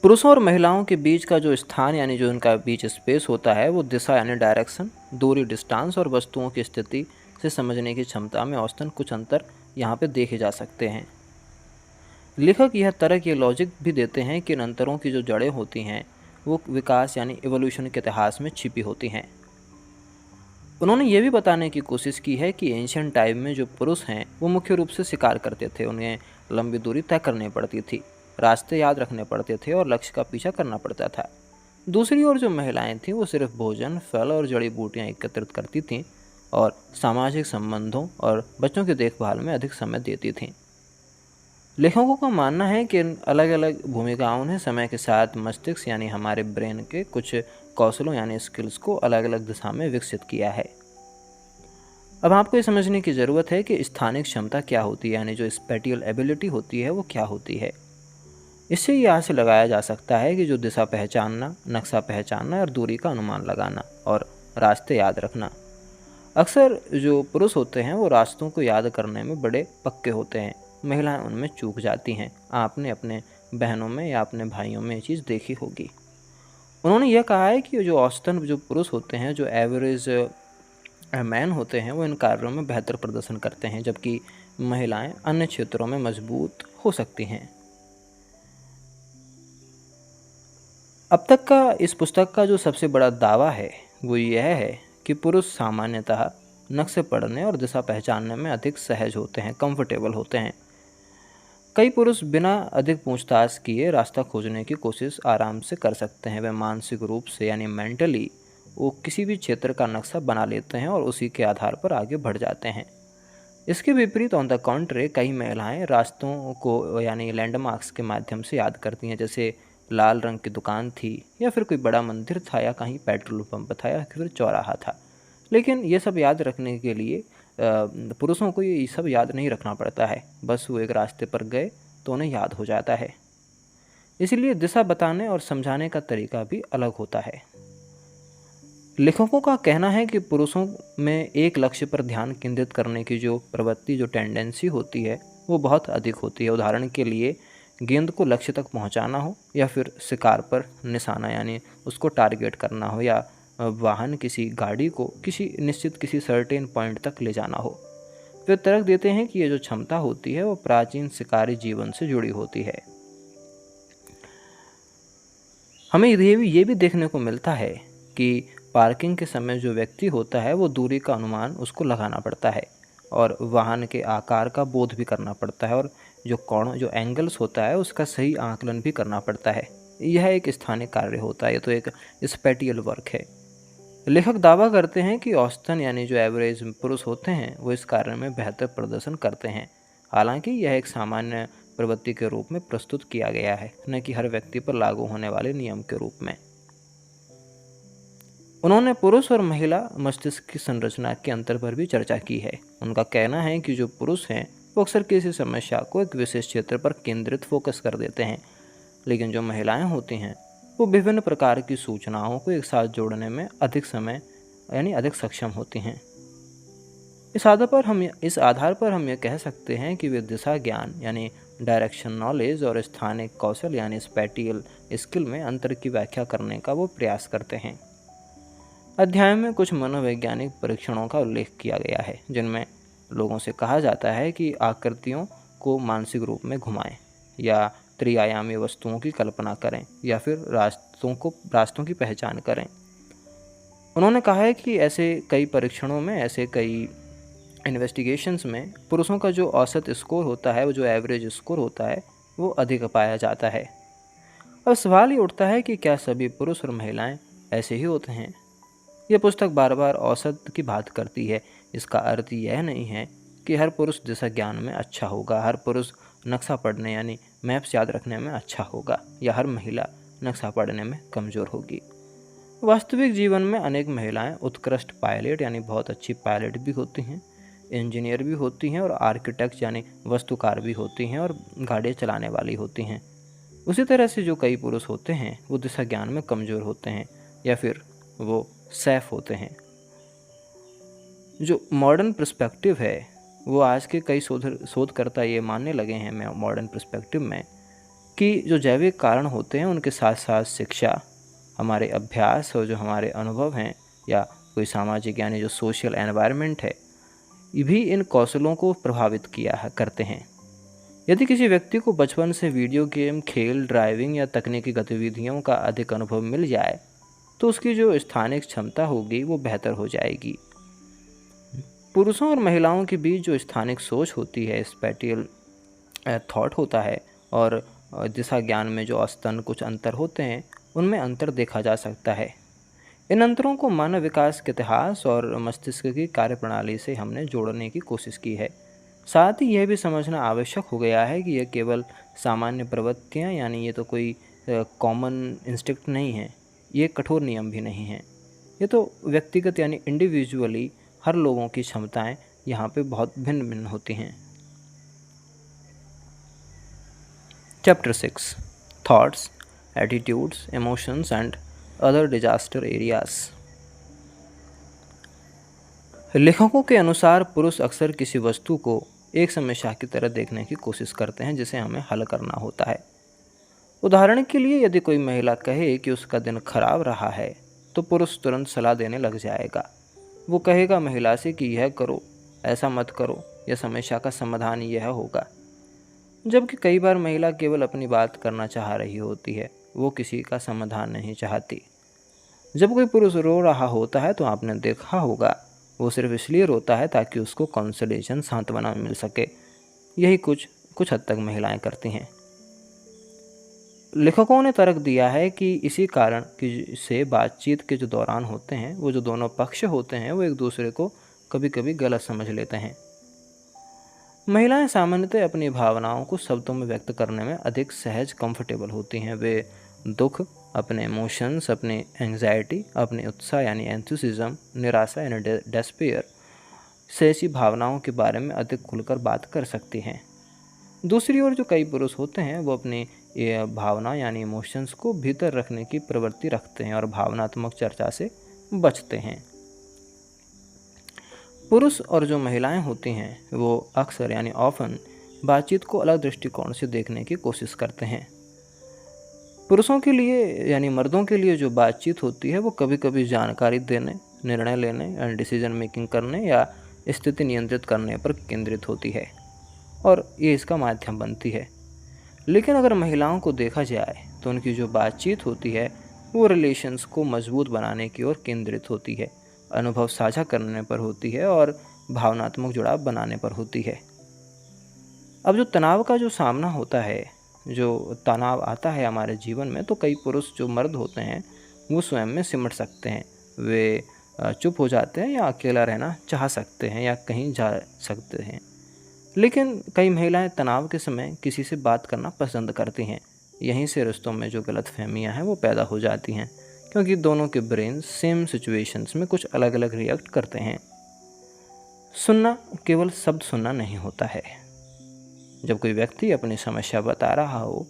पुरुषों और महिलाओं के बीच का जो स्थान यानी जो उनका बीच स्पेस होता है वो दिशा यानी डायरेक्शन, दूरी डिस्टेंस और वस्तुओं की स्थिति से समझने की क्षमता में औसतन कुछ अंतर यहाँ पे देखे जा सकते हैं। लेखक यह तरह के लॉजिक भी देते हैं कि इन अंतरों की जो जड़ें होती हैं वो विकास यानी एवोल्यूशन के इतिहास में छिपी होती हैं। उन्होंने ये भी बताने की कोशिश की है कि एंशियंट टाइम में जो पुरुष हैं वो मुख्य रूप से शिकार करते थे, उन्हें लंबी दूरी तय करनी पड़ती थी, रास्ते याद रखने पड़ते थे और लक्ष्य का पीछा करना पड़ता था। दूसरी ओर जो महिलाएं थीं वो सिर्फ भोजन, फल और जड़ी बूटियां एकत्रित करती थीं और सामाजिक संबंधों और बच्चों की देखभाल में अधिक समय देती थीं। लेखकों का मानना है कि इन अलग अलग भूमिकाओं ने समय के साथ मस्तिष्क यानी हमारे ब्रेन के कुछ कौशलों यानी स्किल्स को अलग अलग दिशा में विकसित किया है। अब आपको ये समझने की ज़रूरत है कि स्थानिक क्षमता क्या होती है, यानी जो स्पैटियल एबिलिटी होती है वो क्या होती है। इससे ये आशय लगाया जा सकता है कि जो दिशा पहचानना, नक्शा पहचानना और दूरी का अनुमान लगाना और रास्ते याद रखना। अक्सर जो पुरुष होते हैं वो रास्तों को याद करने में बड़े पक्के होते हैं, महिलाएं उनमें चूक जाती हैं। आपने अपने बहनों में या अपने भाइयों में ये चीज़ देखी होगी। उन्होंने यह कहा है कि जो औसतन जो पुरुष होते हैं, जो एवरेज मैन होते हैं, वो इन कार्यों में बेहतर प्रदर्शन करते हैं, जबकि महिलाएं अन्य क्षेत्रों में मजबूत हो सकती हैं। अब तक का इस पुस्तक का जो सबसे बड़ा दावा है वो यह है कि पुरुष सामान्यतः नक्शे पढ़ने और दिशा पहचानने में अधिक सहज होते हैं, कंफर्टेबल होते हैं। कई पुरुष बिना अधिक पूछताछ किए रास्ता खोजने की कोशिश आराम से कर सकते हैं। वे मानसिक रूप से यानी मेंटली वो किसी भी क्षेत्र का नक्शा बना लेते हैं और उसी के आधार पर आगे बढ़ जाते हैं। इसके विपरीत ऑन द कॉन्ट्रे कई महिलाएं रास्तों को यानी लैंडमार्क्स के माध्यम से याद करती हैं, जैसे लाल रंग की दुकान थी या फिर कोई बड़ा मंदिर था या कहीं पेट्रोल पंप था या फिर चौराहा था। लेकिन ये सब याद रखने के लिए पुरुषों को ये सब याद नहीं रखना पड़ता है, बस वो एक रास्ते पर गए तो उन्हें याद हो जाता है। इसलिए दिशा बताने और समझाने का तरीका भी अलग होता है। लेखकों का कहना है कि पुरुषों में एक लक्ष्य पर ध्यान केंद्रित करने की जो प्रवृत्ति, जो टेंडेंसी होती है, वो बहुत अधिक होती है। उदाहरण के लिए गेंद को लक्ष्य तक पहुंचाना हो, या फिर शिकार पर निशाना यानी उसको टारगेट करना हो, या वाहन किसी गाड़ी को किसी सर्टेन पॉइंट तक ले जाना हो। वे तर्क देते हैं कि ये जो क्षमता होती है वो प्राचीन शिकारी जीवन से जुड़ी होती है। हमें ये भी देखने को मिलता है कि पार्किंग के समय जो व्यक्ति होता है वो दूरी का अनुमान उसको लगाना पड़ता है, और वाहन के आकार का बोध भी करना पड़ता है, और जो एंगल्स होता है उसका सही आकलन भी करना पड़ता है। यह एक स्थानीय कार्य होता है, ये तो एक स्पेटियल वर्क है। लेखक दावा करते हैं कि औसतन यानी जो एवरेज पुरुष होते हैं वो इस कार्य में बेहतर प्रदर्शन करते हैं। हालांकि यह एक सामान्य प्रवृत्ति के रूप में प्रस्तुत किया गया है, न कि हर व्यक्ति पर लागू होने वाले नियम के रूप में। उन्होंने पुरुष और महिला मस्तिष्क की संरचना के अंतर पर भी चर्चा की है। उनका कहना है कि जो पुरुष हैं वो अक्सर किसी समस्या को एक विशेष क्षेत्र पर केंद्रित फोकस कर देते हैं, लेकिन जो महिलाएं होती हैं वो विभिन्न प्रकार की सूचनाओं को एक साथ जोड़ने में अधिक सक्षम होती हैं। इस आधार पर हम ये कह सकते हैं कि वे दिशा ज्ञान यानी डायरेक्शन नॉलेज और स्थानिक कौशल यानी स्पैटियल स्किल में अंतर की व्याख्या करने का वो प्रयास करते हैं। अध्याय में कुछ मनोवैज्ञानिक परीक्षणों का उल्लेख किया गया है, जिनमें लोगों से कहा जाता है कि आकृतियों को मानसिक रूप में घुमाएं, या त्रिआयामी वस्तुओं की कल्पना करें, या फिर रास्तों की पहचान करें। उन्होंने कहा है कि ऐसे कई इन्वेस्टिगेशंस में पुरुषों का जो औसत स्कोर होता है, वो जो एवरेज स्कोर होता है, वो अधिक पाया जाता है। अब सवाल ये उठता है कि क्या सभी पुरुष और महिलाएं ऐसे ही होते हैं? यह पुस्तक बार बार औसत की बात करती है। इसका अर्थ यह नहीं है कि हर पुरुष दिशा ज्ञान में अच्छा होगा, हर पुरुष नक्शा पढ़ने यानी मैप्स याद रखने में अच्छा होगा, या हर महिला नक्शा पढ़ने में कमज़ोर होगी। वास्तविक जीवन में अनेक महिलाएं उत्कृष्ट पायलट यानी बहुत अच्छी पायलट भी होती हैं, इंजीनियर भी होती हैं, और आर्किटेक्ट यानी वास्तुकार भी होती हैं, और गाड़ियाँ चलाने वाली होती हैं। उसी तरह से जो कई पुरुष होते हैं वो दिशा ज्ञान में कमज़ोर होते हैं, या फिर वो सैफ होते हैं। जो मॉडर्न पर्सपेक्टिव है वो आज के कई शोधकर्ता ये मानने लगे हैं मॉडर्न पर्सपेक्टिव में कि जो जैविक कारण होते हैं उनके साथ साथ शिक्षा, हमारे अभ्यास और जो हमारे अनुभव हैं, या कोई सामाजिक यानी जो सोशल एनवायरनमेंट है, ये भी इन कौशलों को प्रभावित करते हैं। यदि किसी व्यक्ति को बचपन से वीडियो गेम, खेल, ड्राइविंग या तकनीकी गतिविधियों का अधिक अनुभव मिल जाए तो उसकी जो स्थानिक क्षमता होगी वो बेहतर हो जाएगी। पुरुषों और महिलाओं के बीच जो स्थानिक सोच होती है, स्पैटियल थॉट होता है, और दिशा ज्ञान में जो औसतन कुछ अंतर होते हैं, उनमें अंतर देखा जा सकता है। इन अंतरों को मानव विकास के इतिहास और मस्तिष्क की कार्यप्रणाली से हमने जोड़ने की कोशिश की है। साथ ही यह भी समझना आवश्यक हो गया है कि यह केवल सामान्य प्रवृत्तियाँ यानी ये तो कोई कॉमन इंस्टिंक्ट नहीं है, ये कठोर नियम भी नहीं हैं। ये तो व्यक्तिगत यानी इंडिविजुअली हर लोगों की क्षमताएं यहाँ पे बहुत भिन्न भिन्न होती हैं। Chapter 6 thoughts, attitudes, emotions and other disaster areas. लेखकों के अनुसार पुरुष अक्सर किसी वस्तु को एक समस्या की तरह देखने की कोशिश करते हैं जिसे हमें हल करना होता है। उदाहरण के लिए यदि कोई महिला कहे कि उसका दिन खराब रहा है तो पुरुष तुरंत सलाह देने लग जाएगा। वो कहेगा महिला से कि यह करो, ऐसा मत करो, यह समस्या का समाधान यह होगा। जबकि कई बार महिला केवल अपनी बात करना चाह रही होती है, वो किसी का समाधान नहीं चाहती। जब कोई पुरुष रो रहा होता है तो आपने देखा होगा वो सिर्फ इसलिए रोता है ताकि उसको कंसोलेशन, सांत्वना मिल सके। यही कुछ हद तक महिलाएं करती हैं। लेखकों ने तर्क दिया है कि इसी कारण कि से बातचीत के जो दौरान होते हैं, वो जो दोनों पक्ष होते हैं वो एक दूसरे को कभी कभी गलत समझ लेते हैं। महिलाएं सामान्यतः अपनी भावनाओं को शब्दों में व्यक्त करने में अधिक सहज, कंफर्टेबल होती हैं। वे दुख, अपने इमोशंस, अपनी एंग्जाइटी, अपने उत्साह यानी एंथुसिज्म, निराशा यानी डेस्पेयर, से ऐसी भावनाओं के बारे में अधिक खुलकर बात कर सकते हैं। दूसरी ओर जो कई पुरुष होते हैं वो अपनी ये भावना यानी इमोशंस को भीतर रखने की प्रवृत्ति रखते हैं और भावनात्मक चर्चा से बचते हैं। पुरुष और जो महिलाएं होती हैं वो अक्सर यानी ऑफन बातचीत को अलग दृष्टिकोण से देखने की कोशिश करते हैं। पुरुषों के लिए यानी मर्दों के लिए जो बातचीत होती है वो कभी कभी जानकारी देने, निर्णय लेने यानी डिसीजन मेकिंग करने या स्थिति नियंत्रित करने पर केंद्रित होती है और ये इसका माध्यम बनती है। लेकिन अगर महिलाओं को देखा जाए तो उनकी जो बातचीत होती है वो रिलेशंस को मजबूत बनाने की ओर केंद्रित होती है, अनुभव साझा करने पर होती है और भावनात्मक जुड़ाव बनाने पर होती है। अब जो तनाव का जो सामना होता है, जो तनाव आता है हमारे जीवन में, तो कई पुरुष जो मर्द होते हैं वो स्वयं में सिमट सकते हैं। वे चुप हो जाते हैं या अकेला रहना चाह सकते हैं या कहीं जा सकते हैं। लेकिन कई महिलाएं तनाव के समय किसी से बात करना पसंद करती हैं। यहीं से रिश्तों में जो गलतफहमियां हैं वो पैदा हो जाती हैं, क्योंकि दोनों के ब्रेन सेम सिचुएशंस में कुछ अलग अलग रिएक्ट करते हैं। सुनना केवल शब्द सुनना नहीं होता है। जब कोई व्यक्ति अपनी समस्या बता रहा हो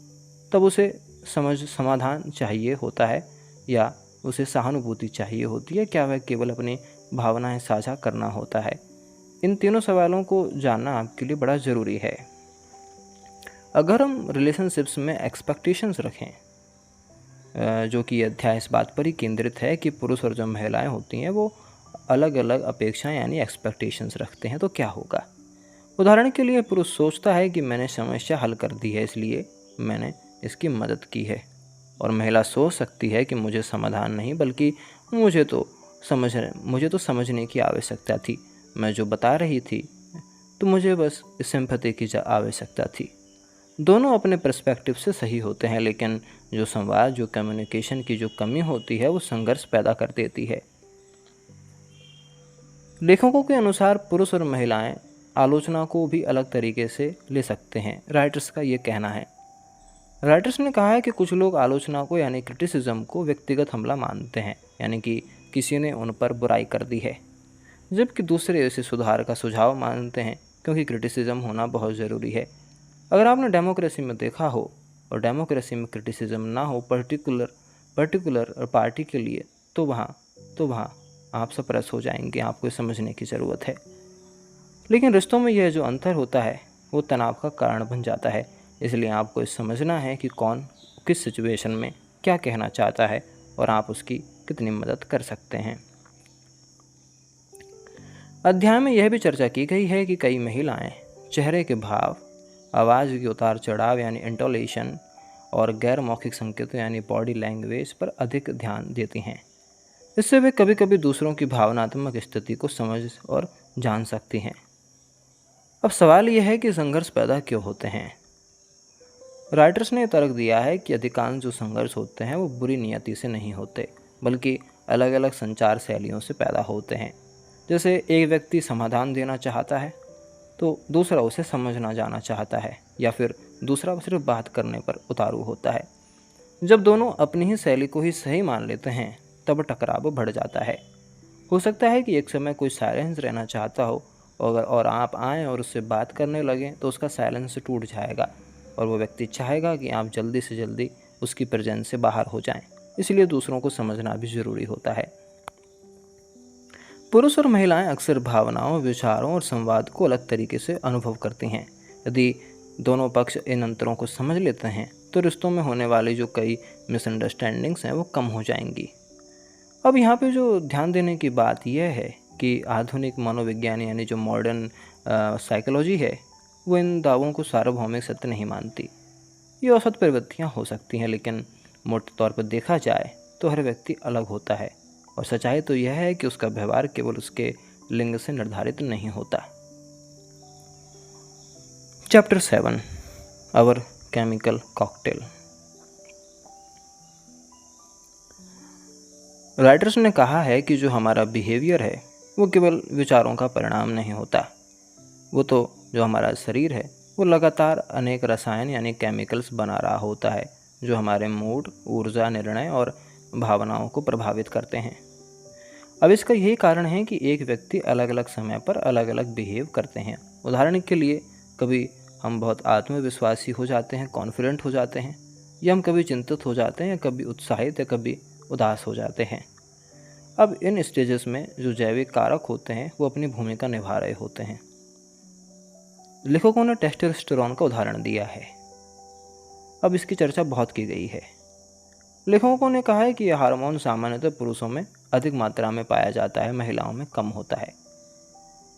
तब उसे समाधान चाहिए होता है या उसे सहानुभूति चाहिए होती है, क्या वह केवल अपनी भावनाएं साझा करना होता है? इन तीनों सवालों को जानना आपके लिए बड़ा ज़रूरी है। अगर हम रिलेशनशिप्स में एक्सपेक्टेशंस रखें, जो कि अध्याय इस बात पर ही केंद्रित है कि पुरुष और जो महिलाएं होती हैं वो अलग अलग अपेक्षाएं यानी एक्सपेक्टेशंस रखते हैं, तो क्या होगा? उदाहरण के लिए पुरुष सोचता है कि मैंने समस्या हल कर दी है इसलिए मैंने इसकी मदद की है, और महिला सोच सकती है कि मुझे समाधान नहीं बल्कि मुझे तो समझने की आवश्यकता थी, मैं जो बता रही थी तो मुझे बस सिंपैथी की आवश्यकता थी। दोनों अपने पर्सपेक्टिव से सही होते हैं, लेकिन जो संवाद, जो कम्युनिकेशन की जो कमी होती है वो संघर्ष पैदा कर देती है। लेखकों के अनुसार पुरुष और महिलाएं आलोचना को भी अलग तरीके से ले सकते हैं। राइटर्स का ये कहना है। राइटर्स ने कहा है कि कुछ लोग आलोचना को यानी क्रिटिसिज्म को व्यक्तिगत हमला मानते हैं, यानी कि किसी ने उन पर बुराई कर दी है, जबकि दूसरे इसे सुधार का सुझाव मानते हैं, क्योंकि क्रिटिसिज्म होना बहुत ज़रूरी है। अगर आपने डेमोक्रेसी में देखा हो और डेमोक्रेसी में क्रिटिसिज्म ना हो पर्टिकुलर पार्टी के लिए, तो वहाँ आप सप्रेस हो जाएंगे, आपको समझने की ज़रूरत है। लेकिन रिश्तों में यह जो अंतर होता है वो तनाव का कारण बन जाता है, इसलिए आपको समझना है कि कौन किस सिचुएशन में क्या कहना चाहता है और आप उसकी कितनी मदद कर सकते हैं। अध्याय में यह भी चर्चा की गई है कि कई महिलाएं चेहरे के भाव, आवाज़ के उतार चढ़ाव यानी इंटोलेशन और गैर मौखिक संकेतों यानी बॉडी लैंग्वेज पर अधिक ध्यान देती हैं। इससे वे कभी कभी दूसरों की भावनात्मक स्थिति को समझ और जान सकती हैं। अब सवाल यह है कि संघर्ष पैदा क्यों होते हैं? राइटर्स ने तर्क दिया है कि अधिकांश जो संघर्ष होते हैं वो बुरी नियति से नहीं होते, बल्कि अलग अलग संचार शैलियों से पैदा होते हैं। जैसे एक व्यक्ति समाधान देना चाहता है तो दूसरा उसे समझना जाना चाहता है, या फिर दूसरा सिर्फ बात करने पर उतारू होता है। जब दोनों अपनी ही शैली को ही सही मान लेते हैं तब टकराव बढ़ जाता है। हो सकता है कि एक समय कोई साइलेंस रहना चाहता हो और आप आएँ और उससे बात करने लगें तो उसका साइलेंस टूट जाएगा और वो व्यक्ति चाहेगा कि आप जल्दी से जल्दी उसकी प्रेजेंस से बाहर हो जाएं। इसलिए दूसरों को समझना भी ज़रूरी होता है। पुरुष और महिलाएं अक्सर भावनाओं, विचारों और संवाद को अलग तरीके से अनुभव करती हैं। यदि दोनों पक्ष इन अंतरों को समझ लेते हैं तो रिश्तों में होने वाली जो कई मिसअंडरस्टैंडिंग्स हैं वो कम हो जाएंगी। अब यहाँ पे जो ध्यान देने की बात यह है कि आधुनिक मनोविज्ञान यानी जो मॉडर्न साइकोलॉजी है वो इन दावों को सार्वभौमिक सत्य नहीं मानती। ये औसत प्रवृत्तियाँ हो सकती हैं, लेकिन मोटे तौर पर देखा जाए तो हर व्यक्ति अलग होता है और सच्चाई तो यह है कि उसका व्यवहार केवल उसके लिंग से निर्धारित नहीं होता। Chapter 7 our chemical cocktail. Writers ने कहा है कि जो हमारा बिहेवियर है वो केवल विचारों का परिणाम नहीं होता, वो तो जो हमारा शरीर है वो लगातार अनेक रसायन यानी केमिकल्स बना रहा होता है जो हमारे मूड, ऊर्जा, निर्णय और भावनाओं को प्रभावित करते हैं। अब इसका यही कारण है कि एक व्यक्ति अलग अलग समय पर अलग अलग बिहेव करते हैं। उदाहरण के लिए कभी हम बहुत आत्मविश्वासी हो जाते हैं, कॉन्फिडेंट हो जाते हैं, या हम कभी चिंतित हो जाते हैं, या कभी उत्साहित या कभी उदास हो जाते हैं। अब इन स्टेजेस में जो जैविक कारक होते हैं वो अपनी भूमिका निभा रहे होते हैं। लेखकों ने टेस्टोस्टेरोन का उदाहरण दिया है। अब इसकी चर्चा बहुत की गई है। लेखकों ने कहा है कि यह हार्मोन सामान्यतः पुरुषों में अधिक मात्रा में पाया जाता है, महिलाओं में कम होता है।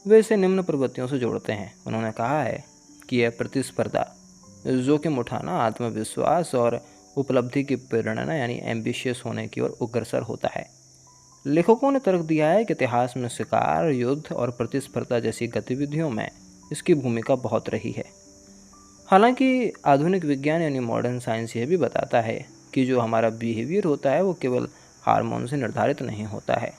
वे इसे निम्न प्रवृत्तियों से जोड़ते हैं। उन्होंने कहा है कि यह प्रतिस्पर्धा, जोखिम उठाना, आत्मविश्वास और उपलब्धि की प्रेरणा यानी एम्बिशियस होने की ओर अग्रसर होता है। लेखकों ने तर्क दिया है कि इतिहास में शिकार, युद्ध और प्रतिस्पर्धा जैसी गतिविधियों में इसकी भूमिका बहुत रही है। हालांकि आधुनिक विज्ञान यानी मॉडर्न साइंस यह भी बताता है कि जो हमारा बिहेवियर होता है वो केवल हार्मोन से निर्धारित नहीं होता है।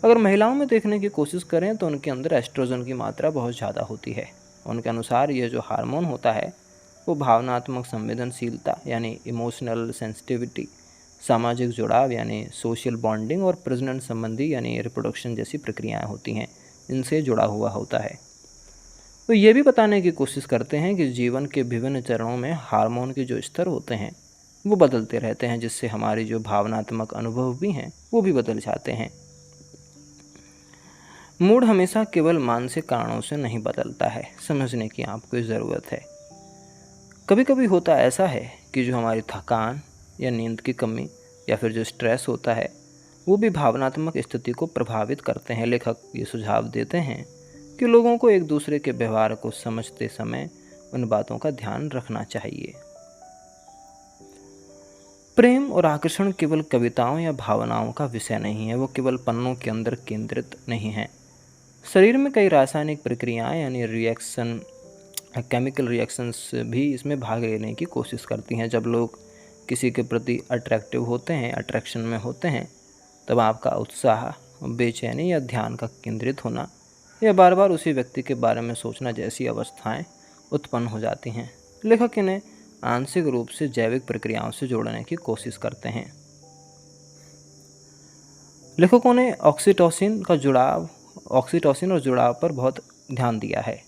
अगर महिलाओं में देखने की कोशिश करें तो उनके अंदर एस्ट्रोजन की मात्रा बहुत ज़्यादा होती है। उनके अनुसार यह जो हार्मोन होता है वो भावनात्मक संवेदनशीलता यानी इमोशनल सेंसिटिविटी, सामाजिक जुड़ाव यानी सोशल बॉन्डिंग और प्रजनन संबंधी यानी रिप्रोडक्शन जैसी प्रक्रियाएं होती हैं, इनसे जुड़ा हुआ होता है। तो ये भी बताने की कोशिश करते हैं कि जीवन के विभिन्न चरणों में हार्मोन के जो स्तर होते हैं वो बदलते रहते हैं, जिससे हमारी जो भावनात्मक अनुभव भी हैं वो भी बदल जाते हैं। मूड हमेशा केवल मानसिक कारणों से नहीं बदलता है, समझने की आपको ज़रूरत है। कभी कभी होता ऐसा है कि जो हमारी थकान या नींद की कमी या फिर जो स्ट्रेस होता है वो भी भावनात्मक स्थिति को प्रभावित करते हैं। लेखक ये सुझाव देते हैं कि लोगों को एक दूसरे के व्यवहार को समझते समय उन बातों का ध्यान रखना चाहिए। प्रेम और आकर्षण केवल कविताओं या भावनाओं का विषय नहीं है, वो केवल पन्नों के अंदर केंद्रित नहीं है। शरीर में कई रासायनिक प्रक्रियाएं यानी रिएक्शन, केमिकल रिएक्शंस भी इसमें भाग लेने की कोशिश करती हैं। जब लोग किसी के प्रति अट्रैक्टिव होते हैं, अट्रैक्शन में होते हैं, तब आपका उत्साह, बेचैनी या ध्यान का केंद्रित होना या बार बार उसी व्यक्ति के बारे में सोचना जैसी अवस्थाएं उत्पन्न हो जाती हैं। लेखक इन्हें आंशिक रूप से जैविक प्रक्रियाओं से जोड़ने की कोशिश करते हैं। लेखकों ने ऑक्सीटोसिन और जुड़ाव पर बहुत ध्यान दिया है।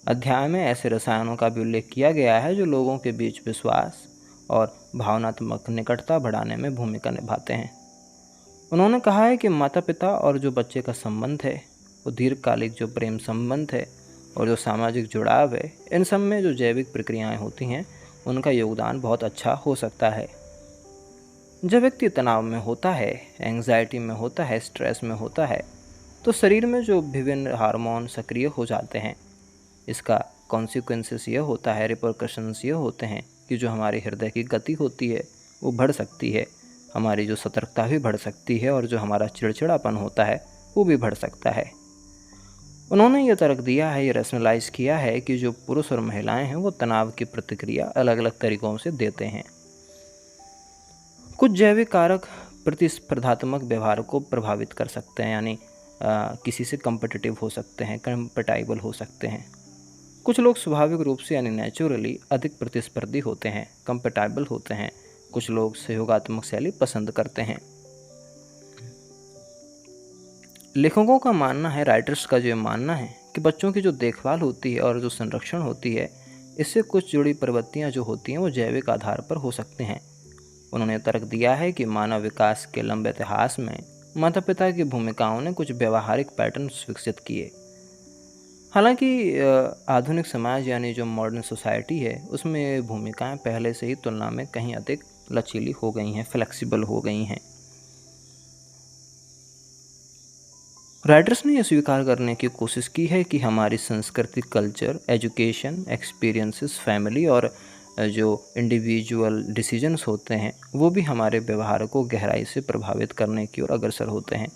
अध्याय में ऐसे रसायनों का भी उल्लेख किया गया है जो लोगों के बीच विश्वास और भावनात्मक निकटता बढ़ाने में भूमिका निभाते हैं। उन्होंने कहा है कि माता पिता और जो बच्चे का संबंध है, वो दीर्घकालिक जो प्रेम संबंध है और जो सामाजिक जुड़ाव है, इन सब में जो जैविक प्रक्रियाएं होती हैं उनका योगदान बहुत अच्छा हो सकता है। जब व्यक्ति तनाव में होता है, एंग्जाइटी में होता है, स्ट्रेस में होता है, तो शरीर में जो विभिन्न हार्मोन सक्रिय हो जाते हैं। इसका कॉन्सिक्वेंसेस ये होता है, रिपरकशंस ये होते हैं कि जो हमारी हृदय की गति होती है वो बढ़ सकती है, हमारी जो सतर्कता भी बढ़ सकती है और जो हमारा चिड़चिड़ापन होता है वो भी बढ़ सकता है। उन्होंने ये तर्क दिया है, ये रैशनलाइज किया है कि जो पुरुष और महिलाएं हैं वो तनाव की प्रतिक्रिया अलग अलग तरीक़ों से देते हैं। कुछ जैविक कारक प्रतिस्पर्धात्मक व्यवहार को प्रभावित कर सकते हैं, यानी किसी से कम्पिटिटिव हो सकते हैं, कंपैटिबल हो सकते हैं। कुछ लोग स्वाभाविक रूप से यानी नेचुरली अधिक प्रतिस्पर्धी होते हैं, कंपैटिबल होते हैं। कुछ लोग सहयोगात्मक शैली पसंद करते हैं। लेखकों का मानना है, राइटर्स का जो मानना है कि बच्चों की जो देखभाल होती है और जो संरक्षण होती है, इससे कुछ जुड़ी प्रवृत्तियां जो होती हैं वो जैविक आधार पर हो सकते हैं। उन्होंने तर्क दिया है कि मानव विकास के लंबे इतिहास में माता पिता की भूमिकाओं ने कुछ व्यवहारिक पैटर्न्स विकसित किए। हालांकि आधुनिक समाज यानी जो मॉडर्न सोसाइटी है उसमें ये भूमिकाएं पहले से ही तुलना में कहीं अधिक लचीली हो गई हैं, फ्लेक्सिबल हो गई हैं। राइटर्स ने यह स्वीकार करने की कोशिश की है कि हमारी संस्कृति, कल्चर, एजुकेशन, एक्सपीरियंसेस, फैमिली और जो इंडिविजुअल डिसीजंस होते हैं वो भी हमारे व्यवहार को गहराई से प्रभावित करने की ओर अग्रसर होते हैं।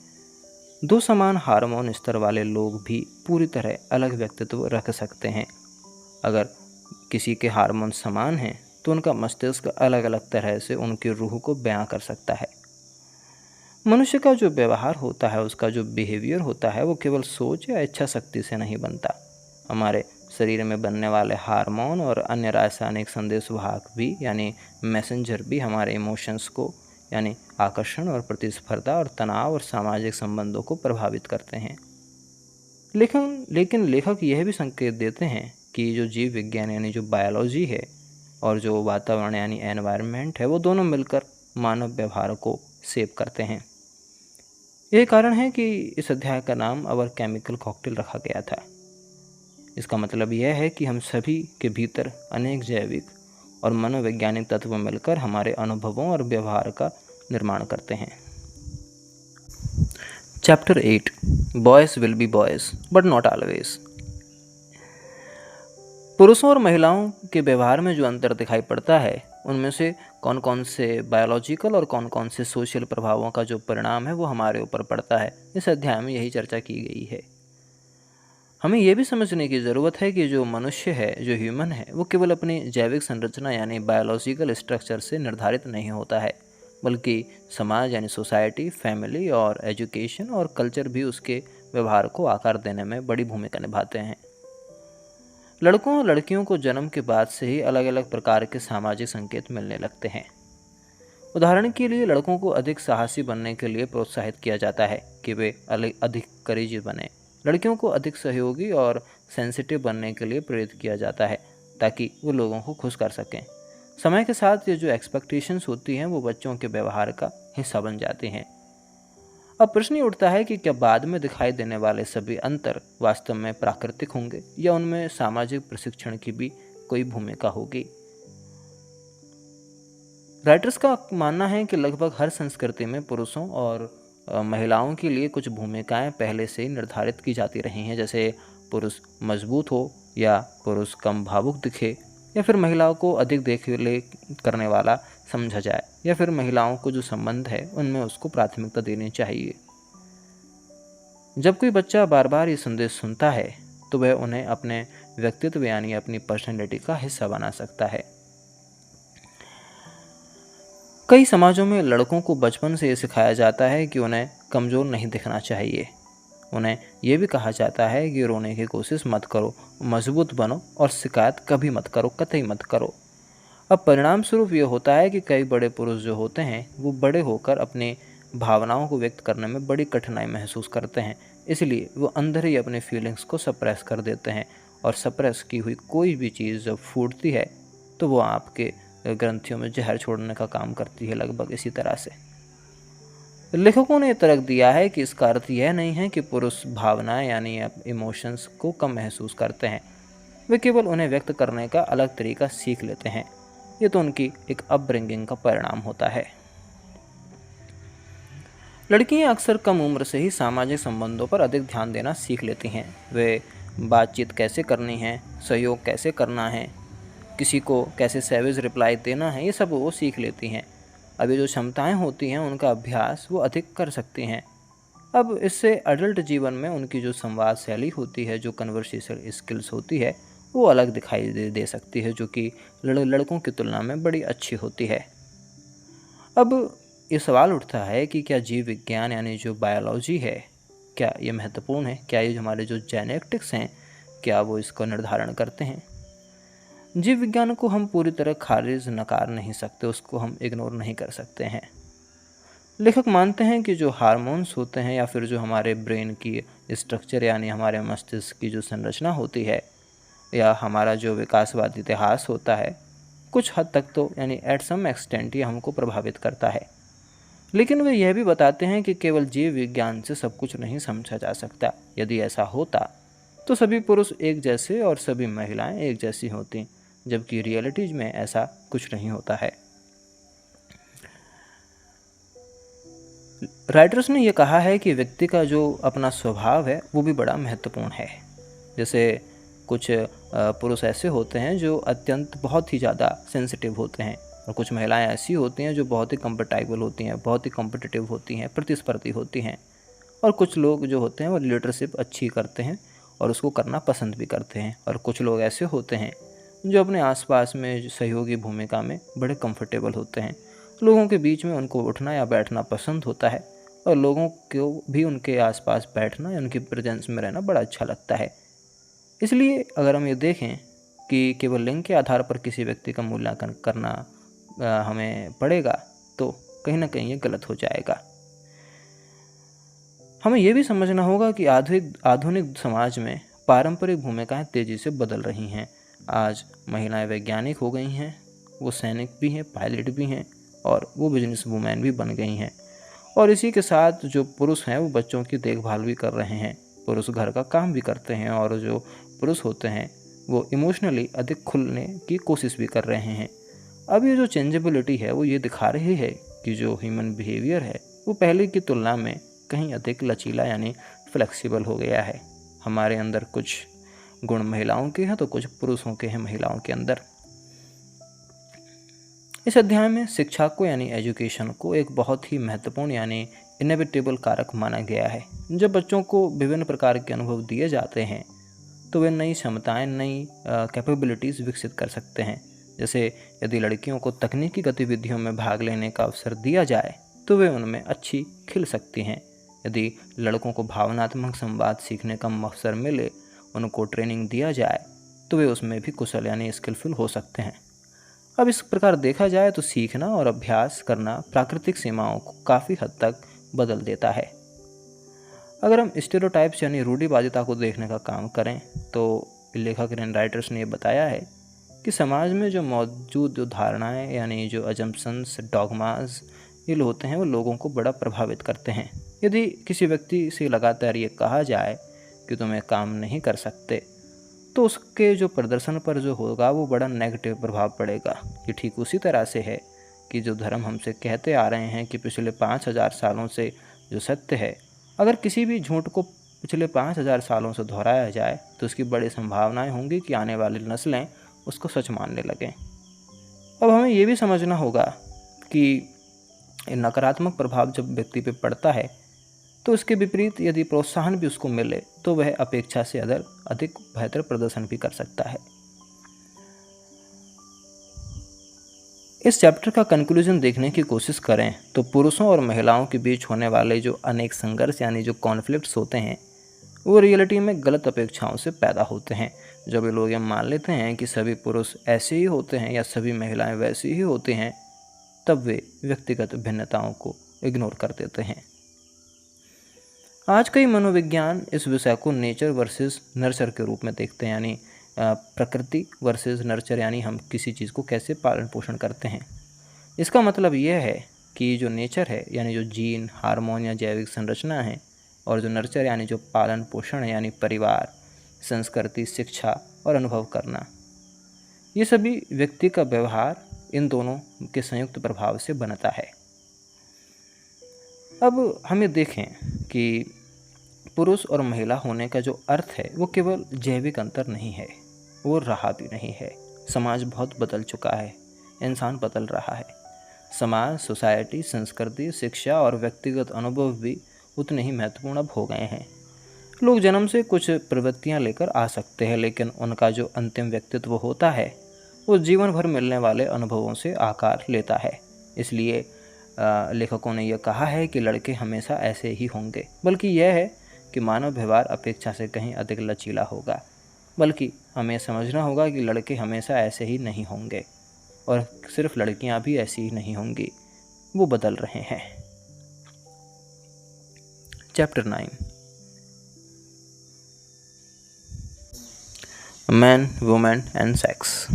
दो समान हार्मोन स्तर वाले लोग भी पूरी तरह अलग व्यक्तित्व रख सकते हैं। अगर किसी के हार्मोन समान हैं तो उनका मस्तिष्क अलग अलग तरह से उनकी रूह को बयां कर सकता है। मनुष्य का जो व्यवहार होता है, उसका जो बिहेवियर होता है वो केवल सोच या इच्छा शक्ति से नहीं बनता। हमारे शरीर में बनने वाले हार्मोन और अन्य रासायनिक संदेशवाहक भी यानी मैसेंजर भी हमारे इमोशंस को यानी आकर्षण और प्रतिस्पर्धा और तनाव और सामाजिक संबंधों को प्रभावित करते हैं। लेकिन लेखक यह भी संकेत देते हैं कि जो जीव विज्ञान यानी जो बायोलॉजी है और जो वातावरण यानी एनवायरनमेंट है, वो दोनों मिलकर मानव व्यवहार को शेप करते हैं। यही कारण है कि इस अध्याय का नाम अवर केमिकल कॉकटेल रखा गया था। इसका मतलब यह है कि हम सभी के भीतर अनेक जैविक और मनोवैज्ञानिक तत्व मिलकर हमारे अनुभवों और व्यवहार का निर्माण करते हैं। Chapter 8 boys will be boys but not always. पुरुषों और महिलाओं के व्यवहार में जो अंतर दिखाई पड़ता है, उनमें से कौन कौन से बायोलॉजिकल और कौन कौन से सोशल प्रभावों का जो परिणाम है वो हमारे ऊपर पड़ता है, इस अध्याय में यही चर्चा की गई है। हमें यह भी समझने की ज़रूरत है कि जो मनुष्य है, जो ह्यूमन है, वो केवल अपनी जैविक संरचना यानी बायोलॉजिकल स्ट्रक्चर से निर्धारित नहीं होता है, बल्कि समाज यानी सोसाइटी, फैमिली और एजुकेशन और कल्चर भी उसके व्यवहार को आकार देने में बड़ी भूमिका निभाते हैं। लड़कों और लड़कियों को जन्म के बाद से ही अलग अलग प्रकार के सामाजिक संकेत मिलने लगते हैं। उदाहरण के लिए लड़कों को अधिक साहसी बनने के लिए प्रोत्साहित किया जाता है कि वे अधिक करेजी बने। लड़कियों को अधिक सहयोगी और सेंसिटिव बनने के लिए प्रेरित किया जाता है ताकि वो लोगों को खुश कर सकें। समय के साथ ये जो एक्सपेक्टेशंस होती हैं वो बच्चों के व्यवहार का हिस्सा बन जाती हैं। अब प्रश्न ये उठता है कि क्या बाद में दिखाई देने वाले सभी अंतर वास्तव में प्राकृतिक होंगे या उनमें सामाजिक प्रशिक्षण की भी कोई भूमिका होगी। राइटर्स का मानना है कि लगभग हर संस्कृति में पुरुषों और महिलाओं के लिए कुछ भूमिकाएं पहले से ही निर्धारित की जाती रही हैं, जैसे पुरुष मजबूत हो या पुरुष कम भावुक दिखे या फिर महिलाओं को अधिक देखरेख करने वाला समझा जाए या फिर महिलाओं को जो संबंध है उनमें उसको प्राथमिकता देनी चाहिए। जब कोई बच्चा बार बार ये संदेश सुनता है तो वह उन्हें अपने व्यक्तित्व यानी अपनी पर्सनैलिटी का हिस्सा बना सकता है। कई समाजों में लड़कों को बचपन से ये सिखाया जाता है कि उन्हें कमज़ोर नहीं दिखना चाहिए। उन्हें यह भी कहा जाता है कि रोने की कोशिश मत करो, मजबूत बनो और शिकायत कभी मत करो, कतई मत करो। अब परिणाम स्वरूप ये होता है कि कई बड़े पुरुष जो होते हैं वो बड़े होकर अपनी भावनाओं को व्यक्त करने में बड़ी कठिनाई महसूस करते हैं, इसलिए वो अंदर ही अपने फीलिंग्स को सप्रेस कर देते हैं और सप्रेस की हुई कोई भी चीज़ जब फूटती है तो वो आपके ग्रंथियों में जहर छोड़ने का काम करती है, लगभग इसी तरह से। लेखकों ने तर्क दिया है कि इसका अर्थ यह नहीं है कि पुरुष भावनाएं यानी इमोशंस को कम महसूस करते हैं, वे केवल उन्हें व्यक्त करने का अलग तरीका सीख लेते हैं। ये तो उनकी एक अपब्रिंगिंग का परिणाम होता है। लड़कियां अक्सर कम उम्र से ही सामाजिक संबंधों पर अधिक ध्यान देना सीख लेती हैं। वे बातचीत कैसे करनी है, सहयोग कैसे करना है, किसी को कैसे सैवेज रिप्लाई देना है, ये सब वो सीख लेती हैं। अब ये जो क्षमताएं होती हैं उनका अभ्यास वो अधिक कर सकती हैं। अब इससे अडल्ट जीवन में उनकी जो संवाद शैली होती है, जो कन्वर्सेशन स्किल्स होती है, वो अलग दिखाई दे सकती है, जो कि लड़कों की तुलना में बड़ी अच्छी होती है। अब ये सवाल उठता है कि क्या जीव विज्ञान यानी जो बायोलॉजी है, क्या ये महत्वपूर्ण है? क्या ये हमारे जो जेनेटिक्स हैं, क्या वो इसको निर्धारण करते हैं? जीव विज्ञान को हम पूरी तरह खारिज नकार नहीं सकते, उसको हम इग्नोर नहीं कर सकते हैं। लेखक मानते हैं कि जो हार्मोन्स होते हैं या फिर जो हमारे ब्रेन की स्ट्रक्चर यानी हमारे मस्तिष्क की जो संरचना होती है या हमारा जो विकासवादी इतिहास होता है, कुछ हद तक तो यानी एट सम एक्सटेंट ये हमको प्रभावित करता है। लेकिन वे यह भी बताते हैं कि केवल जीव विज्ञान से सब कुछ नहीं समझा जा सकता। यदि ऐसा होता तो सभी पुरुष एक जैसे और सभी महिलाएं एक जैसी होती, जबकि रियलिटीज में ऐसा कुछ नहीं होता है। राइटर्स ने यह कहा है कि व्यक्ति का जो अपना स्वभाव है वो भी बड़ा महत्वपूर्ण है। जैसे कुछ पुरुष ऐसे होते हैं जो अत्यंत बहुत ही ज़्यादा सेंसिटिव होते हैं और कुछ महिलाएं ऐसी होती हैं जो बहुत ही कंपेटेबल होती हैं, बहुत ही कॉम्पिटिटिव होती हैं, प्रतिस्पर्धी होती हैं। और कुछ लोग जो होते हैं वो लीडरशिप अच्छी करते हैं और उसको करना पसंद भी करते हैं। और कुछ लोग ऐसे होते हैं जो अपने आसपास में सहयोगी भूमिका में बड़े कंफर्टेबल होते हैं। लोगों के बीच में उनको उठना या बैठना पसंद होता है और लोगों को भी उनके आसपास बैठना या उनकी प्रेजेंस में रहना बड़ा अच्छा लगता है। इसलिए अगर हम ये देखें कि केवल लिंग के आधार पर किसी व्यक्ति का मूल्यांकन करना हमें पड़ेगा, तो कहीं ना कहीं ये गलत हो जाएगा। हमें यह भी समझना होगा कि आधुनिक समाज में पारंपरिक भूमिकाएं तेजी से बदल रही हैं। आज महिलाएं वैज्ञानिक हो गई हैं, वो सैनिक भी हैं, पायलट भी हैं और वो बिजनेस वूमेन भी बन गई हैं। और इसी के साथ जो पुरुष हैं वो बच्चों की देखभाल भी कर रहे हैं, पुरुष घर का काम भी करते हैं और जो पुरुष होते हैं वो इमोशनली अधिक खुलने की कोशिश भी कर रहे हैं। अब ये जो चेंजेबिलिटी है वो ये दिखा रही है कि जो ह्यूमन बिहेवियर है वो पहले की तुलना में कहीं अधिक लचीला यानी फ्लेक्सिबल हो गया है। हमारे अंदर कुछ गुण महिलाओं के हैं तो कुछ पुरुषों के हैं महिलाओं के अंदर। इस अध्याय में शिक्षा को यानी एजुकेशन को एक बहुत ही महत्वपूर्ण यानी इनएविटेबल कारक माना गया है। जब बच्चों को विभिन्न प्रकार के अनुभव दिए जाते हैं तो वे नई क्षमताएं, नई कैपेबिलिटीज़ विकसित कर सकते हैं। जैसे यदि लड़कियों को तकनीकी गतिविधियों में भाग लेने का अवसर दिया जाए तो वे उनमें अच्छी खिल सकती हैं। यदि लड़कों को भावनात्मक संवाद सीखने का अवसर मिले, उनको ट्रेनिंग दिया जाए तो वे उसमें भी कुशल यानी स्किलफुल हो सकते हैं। अब इस प्रकार देखा जाए तो सीखना और अभ्यास करना प्राकृतिक सीमाओं को काफ़ी हद तक बदल देता है। अगर हम स्टेरियोटाइप्स यानी रूढ़िवादिता को देखने का काम करें तो लेखक एंड राइटर्स ने बताया है कि समाज में जो मौजूद जो धारणाएं यानी जो अजम्पशंस, डॉगमास ये होते हैं वो लोगों को बड़ा प्रभावित करते हैं। यदि किसी व्यक्ति से लगातार ये कहा जाए कि तुम्हें काम नहीं कर सकते तो उसके जो प्रदर्शन पर जो होगा वो बड़ा नेगेटिव प्रभाव पड़ेगा। ये ठीक उसी तरह से है कि जो धर्म हमसे कहते आ रहे हैं कि पिछले 5000 सालों से जो सत्य है, अगर किसी भी झूठ को पिछले 5000 सालों से दोहराया जाए तो उसकी बड़ी संभावनाएं होंगी कि आने वाली नस्लें उसको सच मानने लगें। अब हमें ये भी समझना होगा कि नकारात्मक प्रभाव जब व्यक्ति पे पड़ता है तो उसके विपरीत यदि प्रोत्साहन भी उसको मिले तो वह अपेक्षा से अधिक बेहतर प्रदर्शन भी कर सकता है। इस चैप्टर का कंक्लूजन देखने की कोशिश करें तो पुरुषों और महिलाओं के बीच होने वाले जो अनेक संघर्ष यानी जो कॉन्फ्लिक्ट्स होते हैं वो रियलिटी में गलत अपेक्षाओं से पैदा होते हैं। जब ये लोग ये मान लेते हैं कि सभी पुरुष ऐसे ही होते हैं या सभी महिलाएं वैसी ही होती हैं, तब वे व्यक्तिगत भिन्नताओं को इग्नोर कर देते हैं। आज कई मनोविज्ञान इस विषय को नेचर वर्सेस नर्चर के रूप में देखते हैं, यानी प्रकृति वर्सेस नर्चर, यानी हम किसी चीज़ को कैसे पालन पोषण करते हैं। इसका मतलब यह है कि जो नेचर है यानी जो जीन, हार्मोन या जैविक संरचना है, और जो नर्चर यानी जो पालन पोषण है यानी परिवार, संस्कृति, शिक्षा और अनुभव करना, ये सभी व्यक्ति का व्यवहार इन दोनों के संयुक्त प्रभाव से बनता है। अब हमें देखें कि पुरुष और महिला होने का जो अर्थ है वो केवल जैविक अंतर नहीं है, वो रहा भी नहीं है। समाज बहुत बदल चुका है, इंसान बदल रहा है। समाज, सोसाइटी, संस्कृति, शिक्षा और व्यक्तिगत अनुभव भी उतने ही महत्वपूर्ण अब हो गए हैं। लोग जन्म से कुछ प्रवृत्तियां लेकर आ सकते हैं, लेकिन उनका जो अंतिम व्यक्तित्व होता है वो जीवन भर मिलने वाले अनुभवों से आकार लेता है। इसलिए लेखकों ने यह कहा है कि लड़के हमेशा ऐसे ही होंगे, बल्कि यह है कि मानव व्यवहार अपेक्षा से कहीं अधिक लचीला होगा। बल्कि हमें समझना होगा कि लड़के हमेशा ऐसे ही नहीं होंगे और सिर्फ लड़कियां भी ऐसी ही नहीं होंगी, वो बदल रहे हैं। Chapter 9, man, women and sex.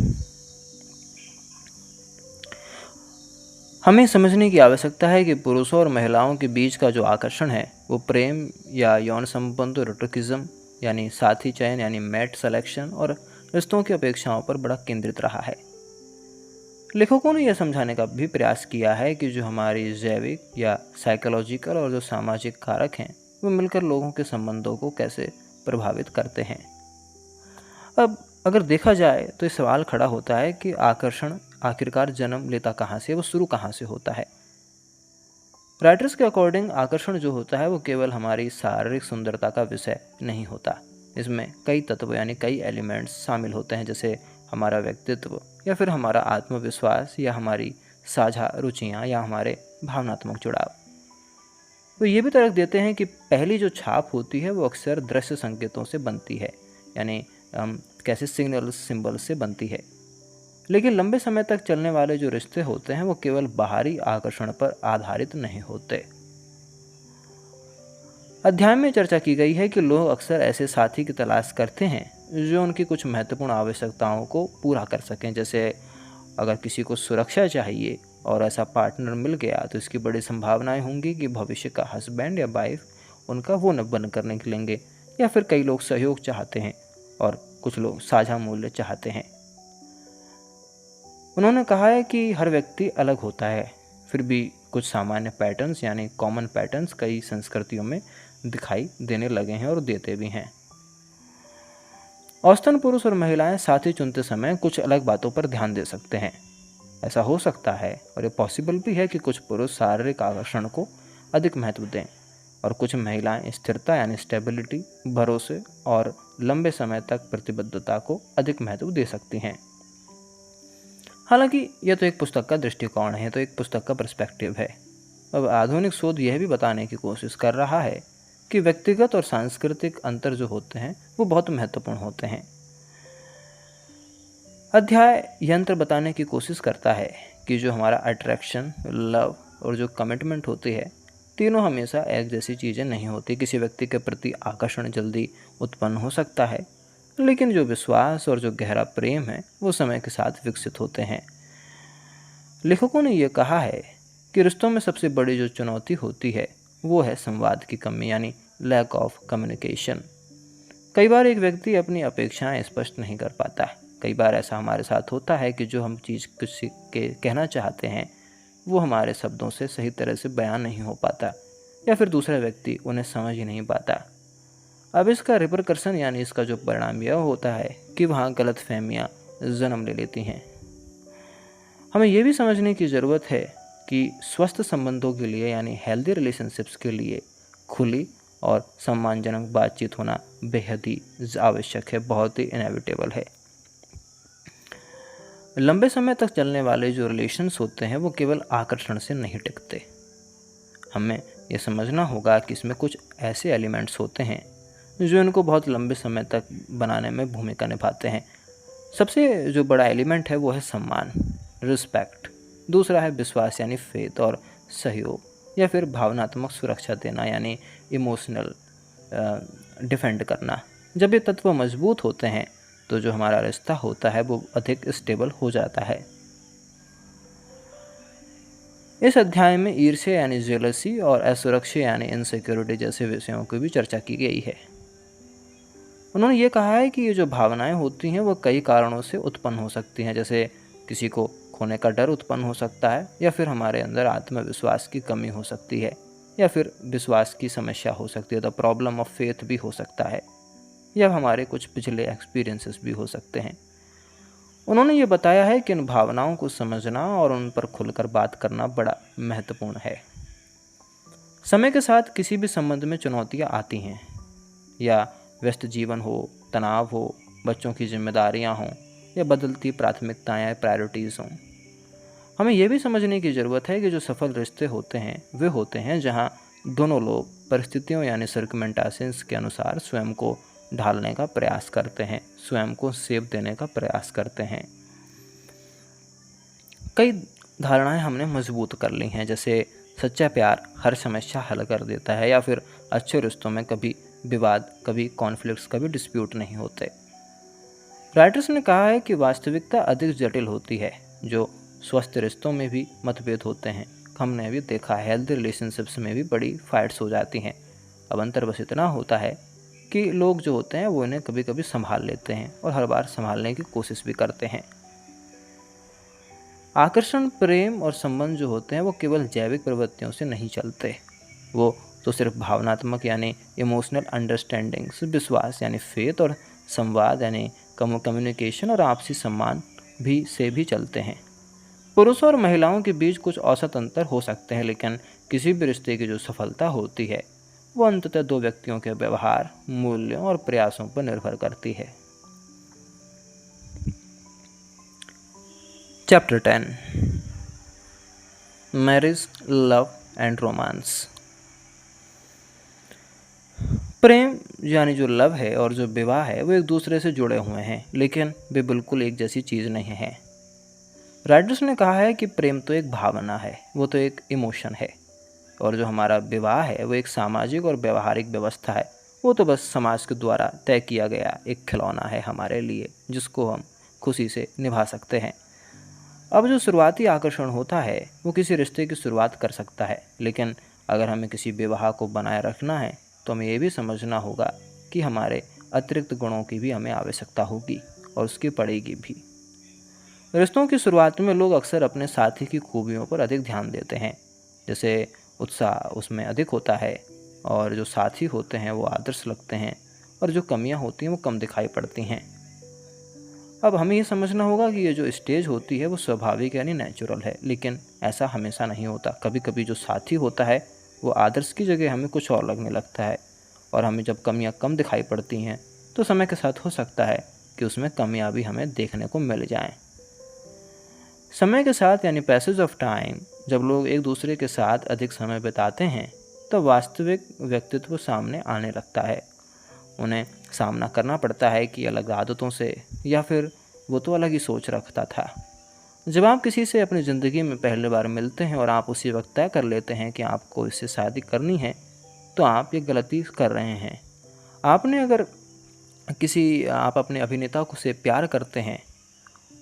हमें समझने की आवश्यकता है कि पुरुषों और महिलाओं के बीच का जो आकर्षण है वो प्रेम या यौन संबंध, रोटोकिज्म यानी साथी चयन यानी मेट सिलेक्शन और रिश्तों की अपेक्षाओं पर बड़ा केंद्रित रहा है। लेखकों ने यह समझाने का भी प्रयास किया है कि जो हमारी जैविक या साइकोलॉजिकल और जो सामाजिक कारक हैं वो मिलकर लोगों के संबंधों को कैसे प्रभावित करते हैं। अब अगर देखा जाए तो इस सवाल खड़ा होता है कि आकर्षण आखिरकार जन्म लेता कहाँ से, वो शुरू कहाँ से होता है। राइटर्स के अकॉर्डिंग आकर्षण जो होता है वो केवल हमारी शारीरिक सुंदरता का विषय नहीं होता। इसमें कई तत्व यानी कई एलिमेंट्स शामिल होते हैं, जैसे हमारा व्यक्तित्व या फिर हमारा आत्मविश्वास या हमारी साझा रुचियाँ या हमारे भावनात्मक जुड़ाव। वो ये भी तर्क देते हैं कि पहली जो छाप होती है वो अक्सर दृश्य संकेतों से बनती है, यानी कैसे सिग्नल सिंबल से बनती है। लेकिन लंबे समय तक चलने वाले जो रिश्ते होते हैं वो केवल बाहरी आकर्षण पर आधारित नहीं होते। अध्याय में चर्चा की गई है कि लोग अक्सर ऐसे साथी की तलाश करते हैं जो उनकी कुछ महत्वपूर्ण आवश्यकताओं को पूरा कर सकें। जैसे अगर किसी को सुरक्षा चाहिए और ऐसा पार्टनर मिल गया तो इसकी बड़ी संभावनाएं होंगी कि भविष्य का हस्बैंड या वाइफ उनका वो न बनकर निकलेंगे। या फिर कई लोग सहयोग चाहते हैं और कुछ लोग साझा मूल्य चाहते हैं। उन्होंने कहा है कि हर व्यक्ति अलग होता है, फिर भी कुछ सामान्य पैटर्न्स यानी कॉमन पैटर्न्स कई संस्कृतियों में दिखाई देने लगे हैं और देते भी हैं। औसतन पुरुष और महिलाएं साथी चुनते समय कुछ अलग बातों पर ध्यान दे सकते हैं। ऐसा हो सकता है और ये पॉसिबल भी है कि कुछ पुरुष शारीरिक आकर्षण को अधिक महत्व दें और कुछ महिलाएं स्थिरता यानी स्टेबिलिटी, भरोसे और लंबे समय तक प्रतिबद्धता को अधिक महत्व दे सकती हैं। हालांकि यह तो एक पुस्तक का दृष्टिकोण है, तो एक पुस्तक का पर्सपेक्टिव है। अब आधुनिक शोध यह भी बताने की कोशिश कर रहा है कि व्यक्तिगत और सांस्कृतिक अंतर जो होते हैं वो बहुत महत्वपूर्ण होते हैं। अध्याय यंत्र बताने की कोशिश करता है कि जो हमारा अट्रैक्शन, लव और जो कमिटमेंट होती है, तीनों हमेशा एक जैसी चीज़ें नहीं होती। किसी व्यक्ति के प्रति आकर्षण जल्दी उत्पन्न हो सकता है, लेकिन जो विश्वास और जो गहरा प्रेम है वो समय के साथ विकसित होते हैं। लेखकों ने यह कहा है कि रिश्तों में सबसे बड़ी जो चुनौती होती है वो है संवाद की कमी यानी लैक ऑफ कम्युनिकेशन। कई बार एक व्यक्ति अपनी अपेक्षाएं स्पष्ट नहीं कर पाता। कई बार ऐसा हमारे साथ होता है कि जो हम चीज़ किसी के कहना चाहते हैं वो हमारे शब्दों से सही तरह से बयान नहीं हो पाता या फिर दूसरा व्यक्ति उन्हें समझ ही नहीं पाता। अब इसका रिपरकर्सन यानी इसका जो परिणाम यह होता है कि वहाँ गलतफहमियां जन्म ले लेती हैं। हमें यह भी समझने की ज़रूरत है कि स्वस्थ संबंधों के लिए यानी हेल्दी रिलेशनशिप्स के लिए खुली और सम्मानजनक बातचीत होना बेहद ही आवश्यक है, बहुत ही इनएविटेबल है। लंबे समय तक चलने वाले जो रिलेशंस होते हैं वो केवल आकर्षण से नहीं टिकते। हमें यह समझना होगा कि इसमें कुछ ऐसे एलिमेंट्स होते हैं जो इनको बहुत लंबे समय तक बनाने में भूमिका निभाते हैं। सबसे जो बड़ा एलिमेंट है वो है सम्मान, रिस्पेक्ट। दूसरा है विश्वास यानी फेथ और सहयोग या फिर भावनात्मक सुरक्षा देना यानी इमोशनल डिफेंड करना। जब ये तत्व मजबूत होते हैं तो जो हमारा रिश्ता होता है वो अधिक स्टेबल हो जाता है। इस अध्याय में ईर्ष्या यानी जेलसी और असुरक्षा यानी इनसिक्योरिटी जैसे विषयों की भी चर्चा की गई है। उन्होंने ये कहा है कि ये जो भावनाएं होती हैं वो कई कारणों से उत्पन्न हो सकती हैं। जैसे किसी को खोने का डर उत्पन्न हो सकता है या फिर हमारे अंदर आत्मविश्वास की कमी हो सकती है या फिर विश्वास की समस्या हो सकती है, द प्रॉब्लम ऑफ फेथ भी हो सकता है या हमारे कुछ पिछले एक्सपीरियंसेस भी हो सकते हैं। उन्होंने ये बताया है कि इन भावनाओं को समझना और उन पर खुलकर बात करना बड़ा महत्वपूर्ण है। समय के साथ किसी भी संबंध में चुनौतियाँ आती हैं, या व्यस्त जीवन हो, तनाव हो, बच्चों की जिम्मेदारियाँ हों या बदलती प्राथमिकताएं या प्रायोरिटीज़ हों। हमें यह भी समझने की ज़रूरत है कि जो सफल रिश्ते होते हैं वे होते हैं जहां दोनों लोग परिस्थितियों यानी सर्कमस्टेंसेस के अनुसार स्वयं को ढालने का प्रयास करते हैं, स्वयं को सेव देने का प्रयास करते हैं। कई धारणाएं हमने मजबूत कर ली हैं, जैसे सच्चा प्यार हर समस्या हल कर देता है या फिर अच्छे रिश्तों में कभी विवाद, कभी कॉन्फ्लिक्ट्स, कभी डिस्प्यूट नहीं होते। राइटर्स ने कहा है कि वास्तविकता अधिक जटिल होती है। जो स्वस्थ रिश्तों में भी मतभेद होते हैं, हमने भी देखा है हेल्दी रिलेशनशिप्स में भी बड़ी फाइट्स हो जाती हैं। अब अंतर बस इतना होता है कि लोग जो होते हैं वो इन्हें कभी कभी संभाल लेते हैं और हर बार संभालने की कोशिश भी करते हैं। आकर्षण, प्रेम और संबंध जो होते हैं वो केवल जैविक प्रवृत्तियों से नहीं चलते, वो तो सिर्फ भावनात्मक यानी इमोशनल अंडरस्टैंडिंग्स, विश्वास यानी फेथ और संवाद यानी कम्युनिकेशन और आपसी सम्मान से भी चलते हैं। पुरुषों और महिलाओं के बीच कुछ औसत अंतर हो सकते हैं, लेकिन किसी भी रिश्ते की जो सफलता होती है वो अंततः दो व्यक्तियों के व्यवहार, मूल्यों और प्रयासों पर निर्भर करती है। Chapter 10, marriage, love and romance. प्रेम यानी जो लव है और जो विवाह है वो एक दूसरे से जुड़े हुए हैं, लेकिन वे बिल्कुल एक जैसी चीज़ नहीं है। राइटर्स ने कहा है कि प्रेम तो एक भावना है, वो तो एक इमोशन है, और जो हमारा विवाह है वो एक सामाजिक और व्यवहारिक व्यवस्था है। वो तो बस समाज के द्वारा तय किया गया एक खिलौना है हमारे लिए, जिसको हम खुशी से निभा सकते हैं। अब जो शुरुआती आकर्षण होता है वो किसी रिश्ते की शुरुआत कर सकता है, लेकिन अगर हमें किसी विवाह को बनाए रखना है तो हमें ये भी समझना होगा कि हमारे अतिरिक्त गुणों की भी हमें आवश्यकता होगी और उसकी पड़ेगी भी। रिश्तों की शुरुआत में लोग अक्सर अपने साथी की खूबियों पर अधिक ध्यान देते हैं, जैसे उत्साह उसमें अधिक होता है, और जो साथी होते हैं वो आदर्श लगते हैं, और जो कमियां होती हैं वो कम दिखाई पड़ती हैं। अब हमें ये समझना होगा कि ये जो स्टेज होती है वो स्वाभाविक यानी नेचुरल है, लेकिन ऐसा हमेशा नहीं होता। कभी कभी जो साथी होता है वो आदर्श की जगह हमें कुछ और लगने लगता है, और हमें जब कमियां कम दिखाई पड़ती हैं तो समय के साथ हो सकता है कि उसमें कमियां भी हमें देखने को मिल जाएं। समय के साथ यानी पैसेज ऑफ टाइम, जब लोग एक दूसरे के साथ अधिक समय बिताते हैं तो वास्तविक व्यक्तित्व सामने आने लगता है। उन्हें सामना करना पड़ता है कि अलग आदतों से, या फिर वो तो अलग ही सोच रखता था। जब आप किसी से अपनी ज़िंदगी में पहली बार मिलते हैं और आप उसी वक्त तय कर लेते हैं कि आपको इससे शादी करनी है, तो आप ये गलती कर रहे हैं। आपने अगर आप अपने अभिनेता को से प्यार करते हैं,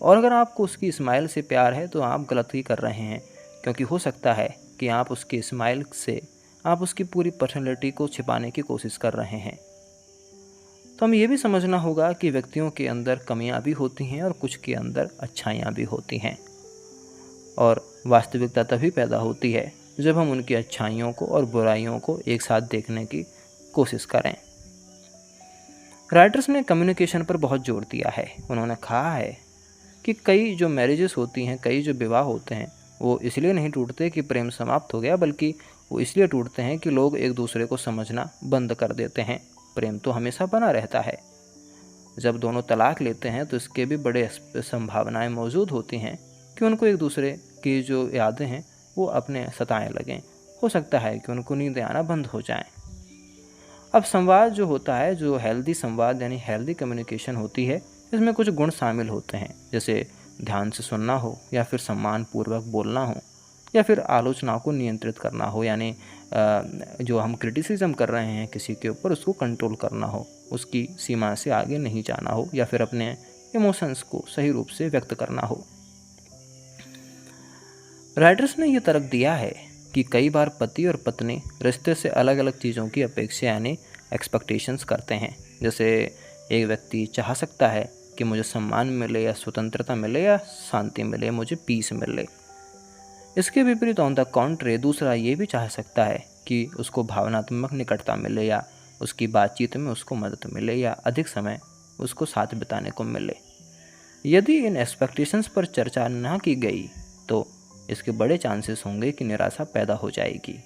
और अगर आपको उसकी स्माइल से प्यार है, तो आप गलती कर रहे हैं, क्योंकि हो सकता है कि आप उसकी स्माइल से आप उसकी पूरी पर्सनैलिटी को छिपाने की कोशिश कर रहे हैं। तो हमें ये भी समझना होगा कि व्यक्तियों के अंदर कमियां भी होती हैं और कुछ के अंदर अच्छाइयां भी होती हैं, और वास्तविकता तभी पैदा होती है जब हम उनकी अच्छाइयों को और बुराइयों को एक साथ देखने की कोशिश करें। राइटर्स ने कम्युनिकेशन पर बहुत जोर दिया है। उन्होंने कहा है कि कई जो मैरिजेस होती हैं, कई जो विवाह होते हैं, वो इसलिए नहीं टूटते कि प्रेम समाप्त हो गया, बल्कि वो इसलिए टूटते हैं कि लोग एक दूसरे को समझना बंद कर देते हैं। प्रेम तो हमेशा बना रहता है। जब दोनों तलाक लेते हैं तो इसके भी बड़े संभावनाएं मौजूद होती हैं कि उनको एक दूसरे की जो यादें हैं वो अपने सताएं लगें। हो सकता है कि उनको नींदें आना बंद हो जाएं। अब संवाद जो होता है, जो हेल्दी संवाद यानी हेल्दी कम्युनिकेशन होती है, इसमें कुछ गुण शामिल होते हैं, जैसे ध्यान से सुनना हो, या फिर सम्मान पूर्वक बोलना हो, या फिर आलोचनाओं को नियंत्रित करना हो, यानी जो हम क्रिटिसिज्म कर रहे हैं किसी के ऊपर, उसको कंट्रोल करना हो, उसकी सीमा से आगे नहीं जाना हो, या फिर अपने इमोशंस को सही रूप से व्यक्त करना हो। राइटर्स ने यह तर्क दिया है कि कई बार पति और पत्नी रिश्ते से अलग अलग चीज़ों की अपेक्षा यानी एक्सपेक्टेशंस करते हैं। जैसे एक व्यक्ति चाह सकता है कि मुझे सम्मान मिले, या स्वतंत्रता मिले, या शांति मिले, मुझे पीस मिले। इसके विपरीत ऑन द कॉन्ट्रे दूसरा ये भी चाह सकता है कि उसको भावनात्मक निकटता मिले, या उसकी बातचीत में उसको मदद मिले, या अधिक समय उसको साथ बिताने को मिले। यदि इन एक्सपेक्टेशंस पर चर्चा ना की गई तो इसके बड़े चांसेस होंगे कि निराशा पैदा हो जाएगी।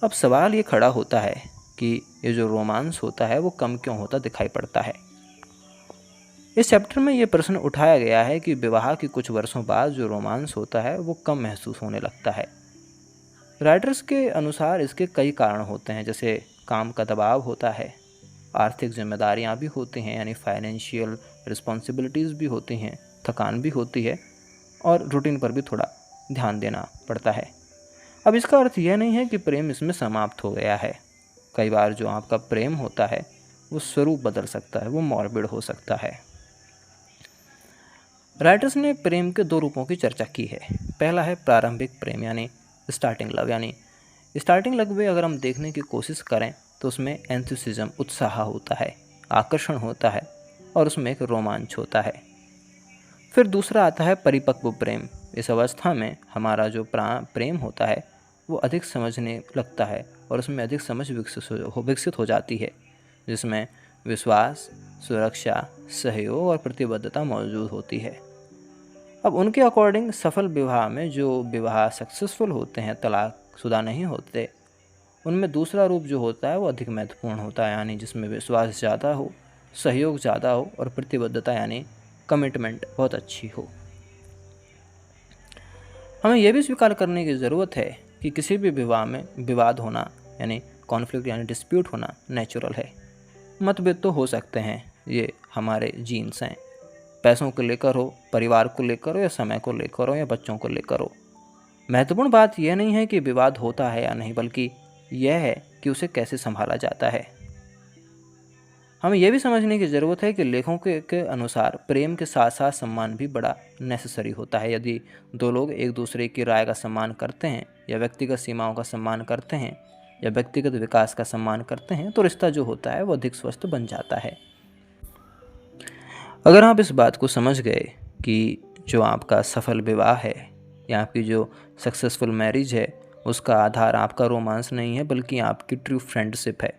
अब सवाल ये खड़ा होता है कि ये जो रोमांस होता है वो कम क्यों होता दिखाई पड़ता है। इस चैप्टर में ये प्रश्न उठाया गया है कि विवाह के कुछ वर्षों बाद जो रोमांस होता है वो कम महसूस होने लगता है। राइटर्स के अनुसार इसके कई कारण होते हैं, जैसे काम का दबाव होता है, आर्थिक जिम्मेदारियां भी होती हैं यानी फाइनेंशियल रिस्पॉन्सिबिलिटीज़ भी होती हैं, थकान भी होती है, और रूटीन पर भी थोड़ा ध्यान देना पड़ता है। अब इसका अर्थ यह नहीं है कि प्रेम इसमें समाप्त हो गया है। कई बार जो आपका प्रेम होता है वो स्वरूप बदल सकता है, वो मॉर्बिड हो सकता है। राइटर्स ने प्रेम के दो रूपों की चर्चा की है। पहला है प्रारंभिक प्रेम यानी स्टार्टिंग लव, यानी स्टार्टिंग लव में अगर हम देखने की कोशिश करें तो उसमें एंथुसिज्म, उत्साह होता है, आकर्षण होता है, और उसमें एक रोमांच होता है। फिर दूसरा आता है परिपक्व प्रेम। इस अवस्था में हमारा जो प्रेम होता है वो अधिक समझने लगता है, और उसमें अधिक समझ विकसित हो जाती है, जिसमें विश्वास, सुरक्षा, सहयोग और प्रतिबद्धता मौजूद होती है। अब उनके अकॉर्डिंग सफल विवाह में जो विवाह सक्सेसफुल होते हैं, तलाकशुदा नहीं होते, उनमें दूसरा रूप जो होता है वो अधिक महत्वपूर्ण होता है, यानी जिसमें विश्वास ज़्यादा हो, सहयोग ज़्यादा हो, और प्रतिबद्धता यानी कमिटमेंट बहुत अच्छी हो। हमें यह भी स्वीकार करने की ज़रूरत है कि किसी भी विवाह में विवाद होना यानी कॉन्फ्लिक्ट यानी डिस्प्यूट होना नेचुरल है। मतभेद तो हो सकते हैं, ये हमारे जीन्स हैं, पैसों को लेकर हो, परिवार को लेकर हो, या समय को लेकर हो, या बच्चों को लेकर हो। महत्वपूर्ण बात यह नहीं है कि विवाद होता है या नहीं, बल्कि यह है कि उसे कैसे संभाला जाता है। हमें यह भी समझने की ज़रूरत है कि लेखकों के अनुसार प्रेम के साथ साथ सम्मान भी बड़ा नेसेसरी होता है। यदि दो लोग एक दूसरे की राय का सम्मान करते हैं, या व्यक्तिगत सीमाओं का सम्मान करते हैं, या व्यक्तिगत विकास का सम्मान करते हैं, तो रिश्ता जो होता है वो अधिक स्वस्थ बन जाता है। अगर आप इस बात को समझ गए कि जो आपका सफल विवाह है या आपकी जो सक्सेसफुल मैरिज है, उसका आधार आपका रोमांस नहीं है बल्कि आपकी ट्रू फ्रेंडशिप है,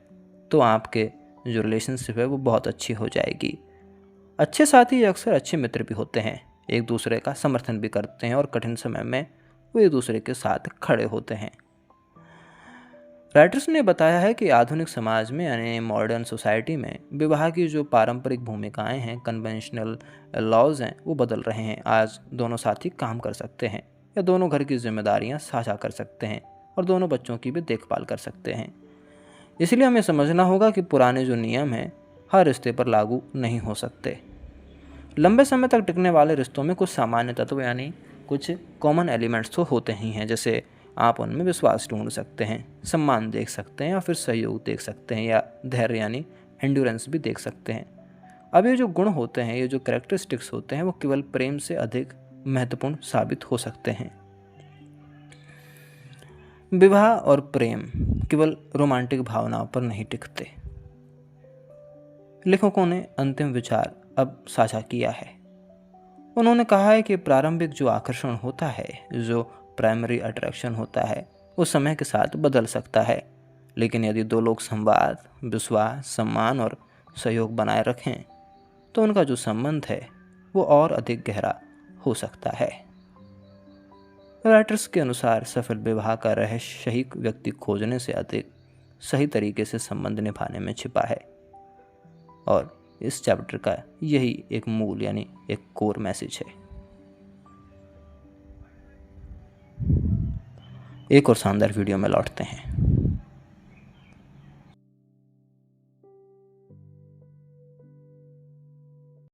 तो आपके जो रिलेशनशिप है वो बहुत अच्छी हो जाएगी। अच्छे साथी अक्सर अच्छे मित्र भी होते हैं, एक दूसरे का समर्थन भी करते हैं और कठिन समय में वो एक दूसरे के साथ खड़े होते हैं। राइटर्स ने बताया है कि आधुनिक समाज में यानी मॉडर्न सोसाइटी में विवाह की जो पारंपरिक भूमिकाएं हैं, कन्वेंशनल लॉज हैं, वो बदल रहे हैं। आज दोनों साथी काम कर सकते हैं, या दोनों घर की जिम्मेदारियां साझा कर सकते हैं, और दोनों बच्चों की भी देखभाल कर सकते हैं। इसलिए हमें समझना होगा कि पुराने जो नियम हैं हर रिश्ते पर लागू नहीं हो सकते। लंबे समय तक टिकने वाले रिश्तों में कुछ सामान्य तत्व यानी कुछ कॉमन एलिमेंट्स तो होते ही हैं, जैसे आप उनमें विश्वास ढूंढ सकते हैं, सम्मान देख सकते हैं, या फिर सहयोग देख सकते हैं, या धैर्य यानी एंड्योरेंस भी देख सकते हैं। अब ये जो गुण होते हैं, ये जो कैरेक्टरिस्टिक्स होते हैं, वो केवल प्रेम से अधिक महत्वपूर्ण साबित हो सकते हैं। विवाह और प्रेम केवल रोमांटिक भावनाओं पर नहीं टिकते। लेखकों ने अंतिम विचार अब साझा किया है। उन्होंने कहा है कि प्रारंभिक जो आकर्षण होता है, जो प्राइमरी अट्रैक्शन होता है, वो समय के साथ बदल सकता है, लेकिन यदि दो लोग संवाद, विश्वास, सम्मान और सहयोग बनाए रखें तो उनका जो संबंध है वो और अधिक गहरा हो सकता है। राइटर्स के अनुसार सफल विवाह का रहस्य सही व्यक्ति खोजने से अधिक सही तरीके से संबंध निभाने में छिपा है, और इस चैप्टर का यही एक मूल यानी एक कोर मैसेज है। एक और शानदार वीडियो में लौटते हैं।